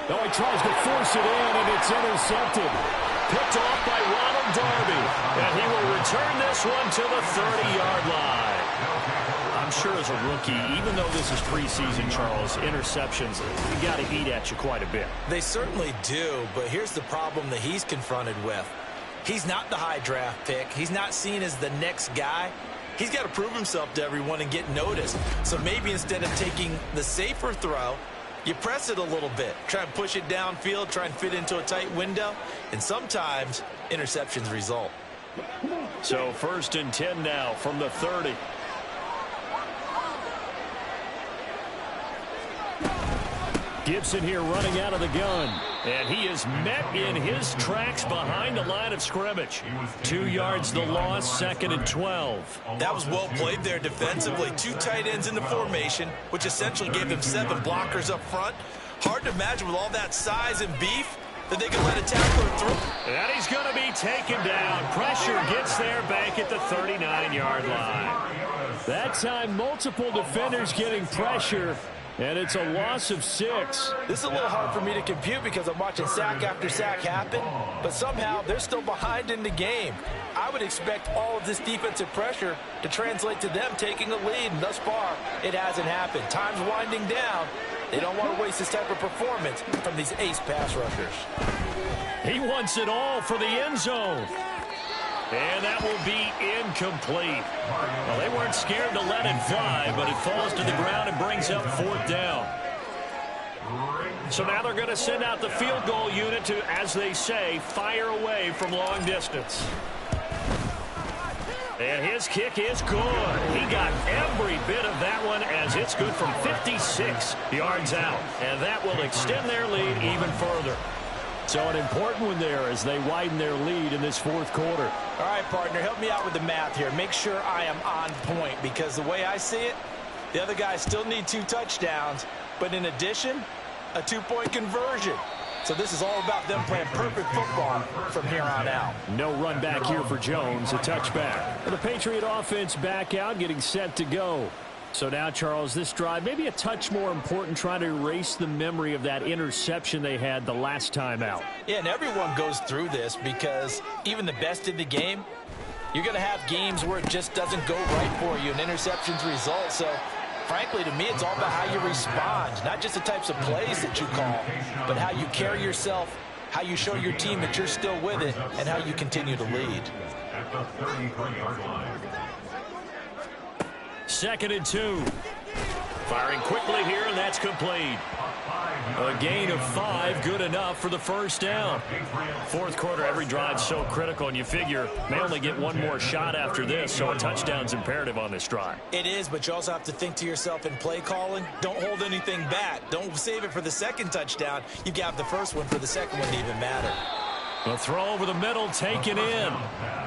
Oh, he tries to force it in, and it's intercepted. Picked off by Ronald Darby. And he will return this one to the 30-yard line. I'm sure as a rookie, even though this is preseason, Charles, interceptions, you got to eat at you quite a bit. They certainly do, but here's the problem that he's confronted with. He's not the high draft pick. He's not seen as the next guy. He's got to prove himself to everyone and get noticed. So maybe instead of taking the safer throw, you press it a little bit. Try and push it downfield, try and fit into a tight window, and sometimes interceptions result. So 1st and 10 now from the 30. Gibson here running out of the gun. And he is met in his tracks behind the line of scrimmage. 2 yards the loss, 2nd and 12. That was well played there defensively. 2 tight ends in the formation, which essentially gave him 7 blockers up front. Hard to imagine with all that size and beef that they can let a tackler through. And he's going to be taken down. Pressure gets there back at the 39-yard line. That time, multiple defenders getting pressure. And it's a loss of 6. This is a little hard for me to compute because I'm watching sack after sack happen, but somehow they're still behind in the game. I would expect all of this defensive pressure to translate to them taking a lead, and thus far, it hasn't happened. Time's winding down, They don't want to waste this type of performance from these ace pass rushers. He wants it all for the end zone. And that will be incomplete. Well, they weren't scared to let it fly, but it falls to the ground and brings up 4th down. So now they're going to send out the field goal unit to, as they say, fire away from long distance. And his kick is good. He got every bit of that one as it's good from 56 yards out. And that will extend their lead even further. So an important one there as they widen their lead in this 4th quarter. All right, partner, help me out with the math here. Make sure I am on point, because the way I see it, the other guys still need 2 touchdowns, but in addition, a 2-point conversion. So this is all about them playing perfect football from here on out. No run back here for Jones, a touchback. The Patriot offense back out, getting set to go. So now, Charles, this drive maybe a touch more important, trying to erase the memory of that interception they had the last time out. Yeah, and everyone goes through this, because even the best in the game, you're going to have games where it just doesn't go right for you, and interceptions result. So, frankly, to me, it's all about how you respond, not just the types of plays that you call, but how you carry yourself, how you show your team that you're still with it, and how you continue to lead. At the 33-yard line. 2nd and 2. Firing quickly here, and that's complete. A gain of 5, good enough for the 1st down. 4th quarter, every drive's so critical, and you figure may only get one more shot after this, so a touchdown's imperative on this drive. It is, but you also have to think to yourself in play calling, don't hold anything back. Don't save it for the 2nd touchdown. You got the 1st one for the 2nd one to even matter. A throw over the middle, taken in.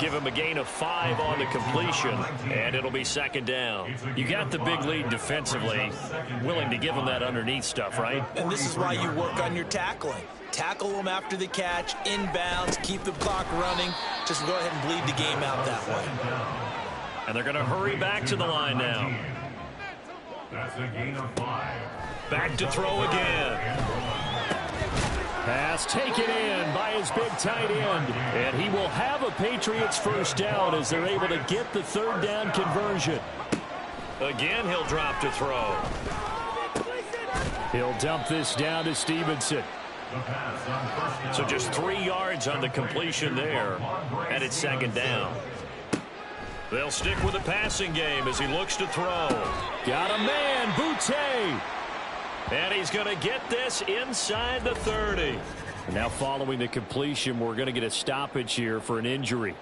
Give him a gain of 5 on the completion, and it'll be 2nd down. You got the big lead defensively, willing to give him that underneath stuff, right? And this is why you work on your tackling. Tackle them after the catch, inbounds, keep the clock running. Just go ahead and bleed the game out that way. And they're going to hurry back to the line now. That's a gain of 5. Back to throw again. Pass taken in by his big tight end. And he will have a Patriots 1st down as they're able to get the 3rd down conversion. Again, he'll drop to throw. He'll dump this down to Stevenson. So just 3 yards on the completion there. And it's 2nd down. They'll stick with the passing game as he looks to throw. Got a man, Boutte. And he's going to get this inside the 30. Now following the completion, we're going to get a stoppage here for an injury.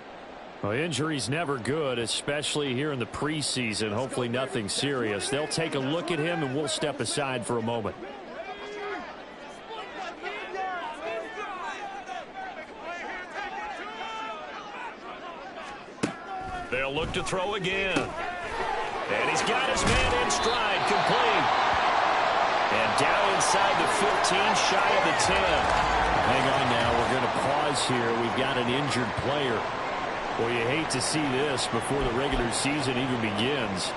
Well, injury's never good, especially here in the preseason. Hopefully nothing serious. They'll take a look at him, and we'll step aside for a moment. They'll look to throw again. And he's got his man in stride, complete. And down inside the 15, shy of the 10. Hang on now, we're going to pause here. We've got an injured player. Well, you hate to see this before the regular season even begins.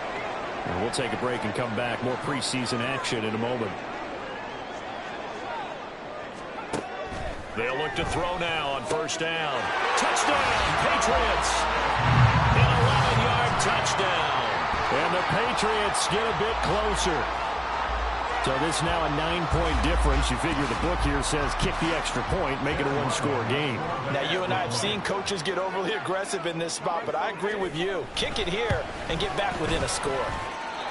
And we'll take a break and come back. More preseason action in a moment. They'll look to throw now on 1st down. Touchdown, Patriots! An 11-yard touchdown. And the Patriots get a bit closer. So this is now a 9-point difference. You figure the book here says kick the extra point, make it a 1-score game. Now, you and I have seen coaches get overly aggressive in this spot, but I agree with you. Kick it here and get back within a score.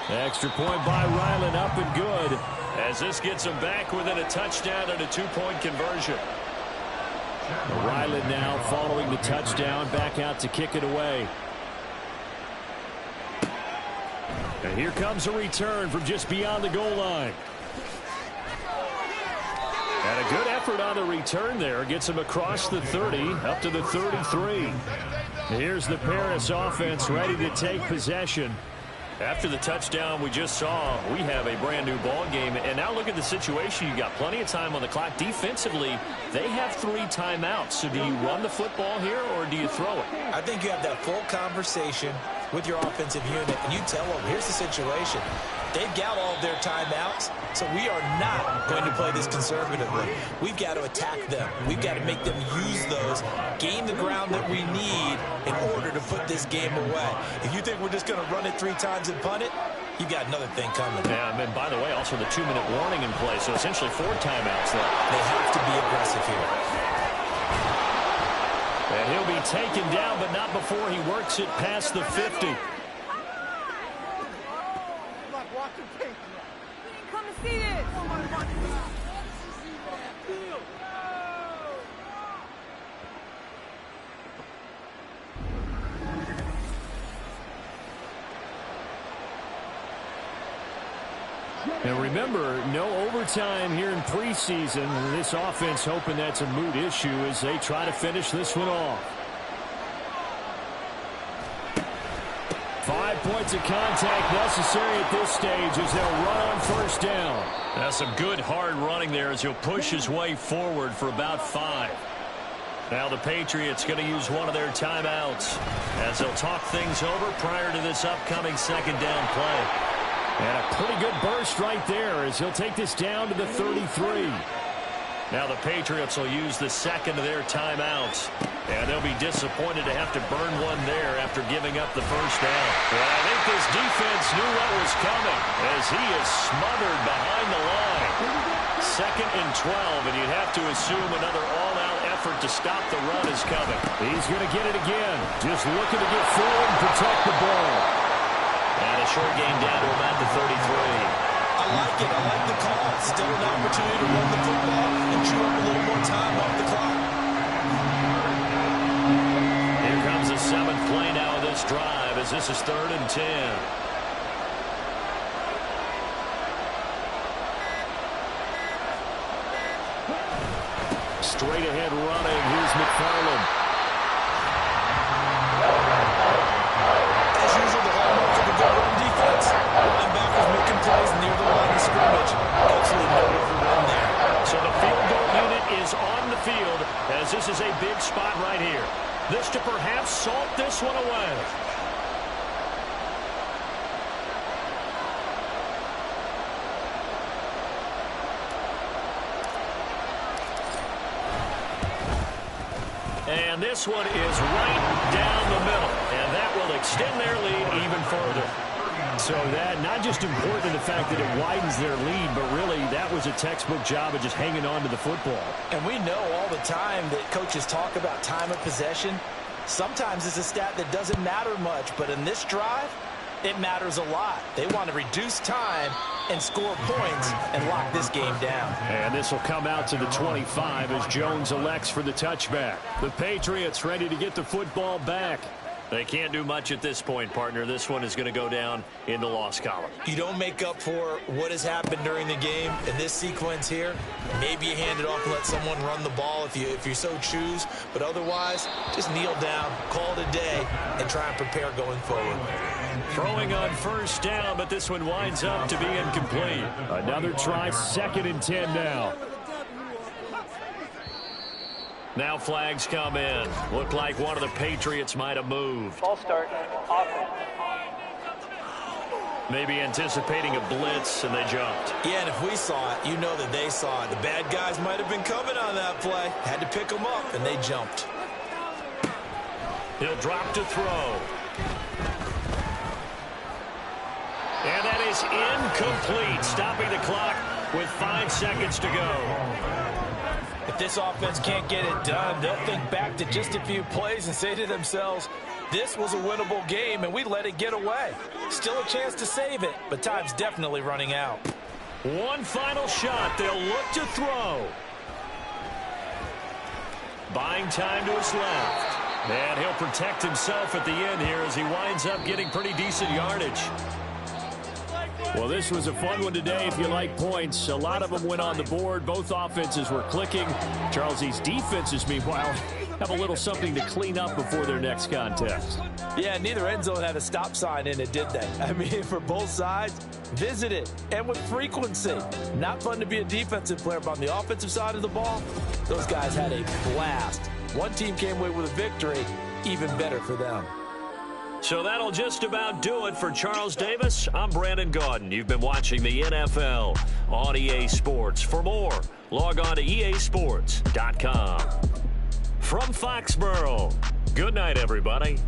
Extra point by Ryland, up and good. As this gets him back within a touchdown and a 2-point conversion. Ryland now following the touchdown, back out to kick it away. And here comes a return from just beyond the goal line. And a good effort on the return there. Gets him across the 30, up to the 33. Here's the Paris offense ready to take possession. After the touchdown we just saw, we have a brand new ball game. And now look at the situation. You got plenty of time on the clock. Defensively, they have 3 timeouts. So do you run the football here or do you throw it? I think you have that full conversation with your offensive unit, and you tell them, here's the situation. They've got all of their timeouts, so we are not going to play this conservatively. We've got to attack them. We've got to make them use those, gain the ground that we need in order to put this game away. If you think we're just going to run it 3 times and punt it, you got another thing coming. Yeah, and by the way, also the 2-minute warning in play, so essentially 4 timeouts there. They have to be aggressive here. And he'll be taken down, but not before he works it past the 50. Come and see this. And remember, no overtime here in preseason. This offense hoping that's a moot issue as they try to finish this one off. 5 points of contact necessary at this stage as they'll run on first down. That's some good hard running there as he'll push his way forward for about 5. Now the Patriots going to use one of their timeouts as they'll talk things over prior to this upcoming second down play. And a pretty good burst right there as he'll take this down to the 33. Now the Patriots will use the second of their timeouts. And they'll be disappointed to have to burn one there after giving up the first down. Well, I think this defense knew what was coming as he is smothered behind the line. 2nd and 12, and you'd have to assume another all-out effort to stop the run is coming. He's going to get it again. Just looking to get forward and protect the ball. And a short gain down to him at the 33. I like it. I like the call. Still an opportunity to run the football and chew up a little more time off the clock. Here comes the 7th play now of this drive as this is 3rd and 10. Straight ahead running. Here's McFarland. As usual, the hallmark of a good run defense. Linebackers making plays near the line of scrimmage. Absolutely no room for run there. So the field goal unit is on the field as this is a big spot right here. This to perhaps salt this one away. And this one is right down the middle. And that will extend their lead even further. So that not just important in the fact that it widens their lead, but really that was a textbook job of just hanging on to the football. And we know all the time that coaches talk about time of possession. Sometimes it's a stat that doesn't matter much, but in this drive, it matters a lot. They want to reduce time and score points and lock this game down. And this will come out to the 25 as Jones elects for the touchback. The Patriots ready to get the football back. They can't do much at this point, partner. This one is going to go down in the loss column. You don't make up for what has happened during the game in this sequence here. Maybe you hand it off and let someone run the ball if you so choose. But otherwise, just kneel down, call it a day, and try and prepare going forward. Throwing on first down, but this one winds up to be incomplete. Another try, 2nd and 10 now. Now flags come in. Looked like one of the Patriots might have moved. Ball start. Offense. Maybe anticipating a blitz, and they jumped. Yeah, and if we saw it, you know that they saw it. The bad guys might have been coming on that play. Had to pick them up, and they jumped. He'll drop to throw. And that is incomplete, stopping the clock with 5 seconds to go. If this offense can't get it done, they'll think back to just a few plays and say to themselves, this was a winnable game, and we let it get away. Still a chance to save it, but time's definitely running out. One final shot. They'll look to throw. Buying time to his left. And he'll protect himself at the end here as he winds up getting pretty decent yardage. Well, this was a fun one today if you like points. A lot of them went on the board. Both offenses were clicking. Charles, these defenses, meanwhile, have a little something to clean up before their next contest. Yeah, neither end zone had a stop sign in it, did they? I mean, for both sides, visit it, and with frequency. Not fun to be a defensive player, but on the offensive side of the ball, those guys had a blast. One team came away with a victory, even better for them. So that'll just about do it for Charles Davis. I'm Brandon Gaudin. You've been watching the NFL on EA Sports. For more, log on to easports.com. From Foxborough, good night, everybody.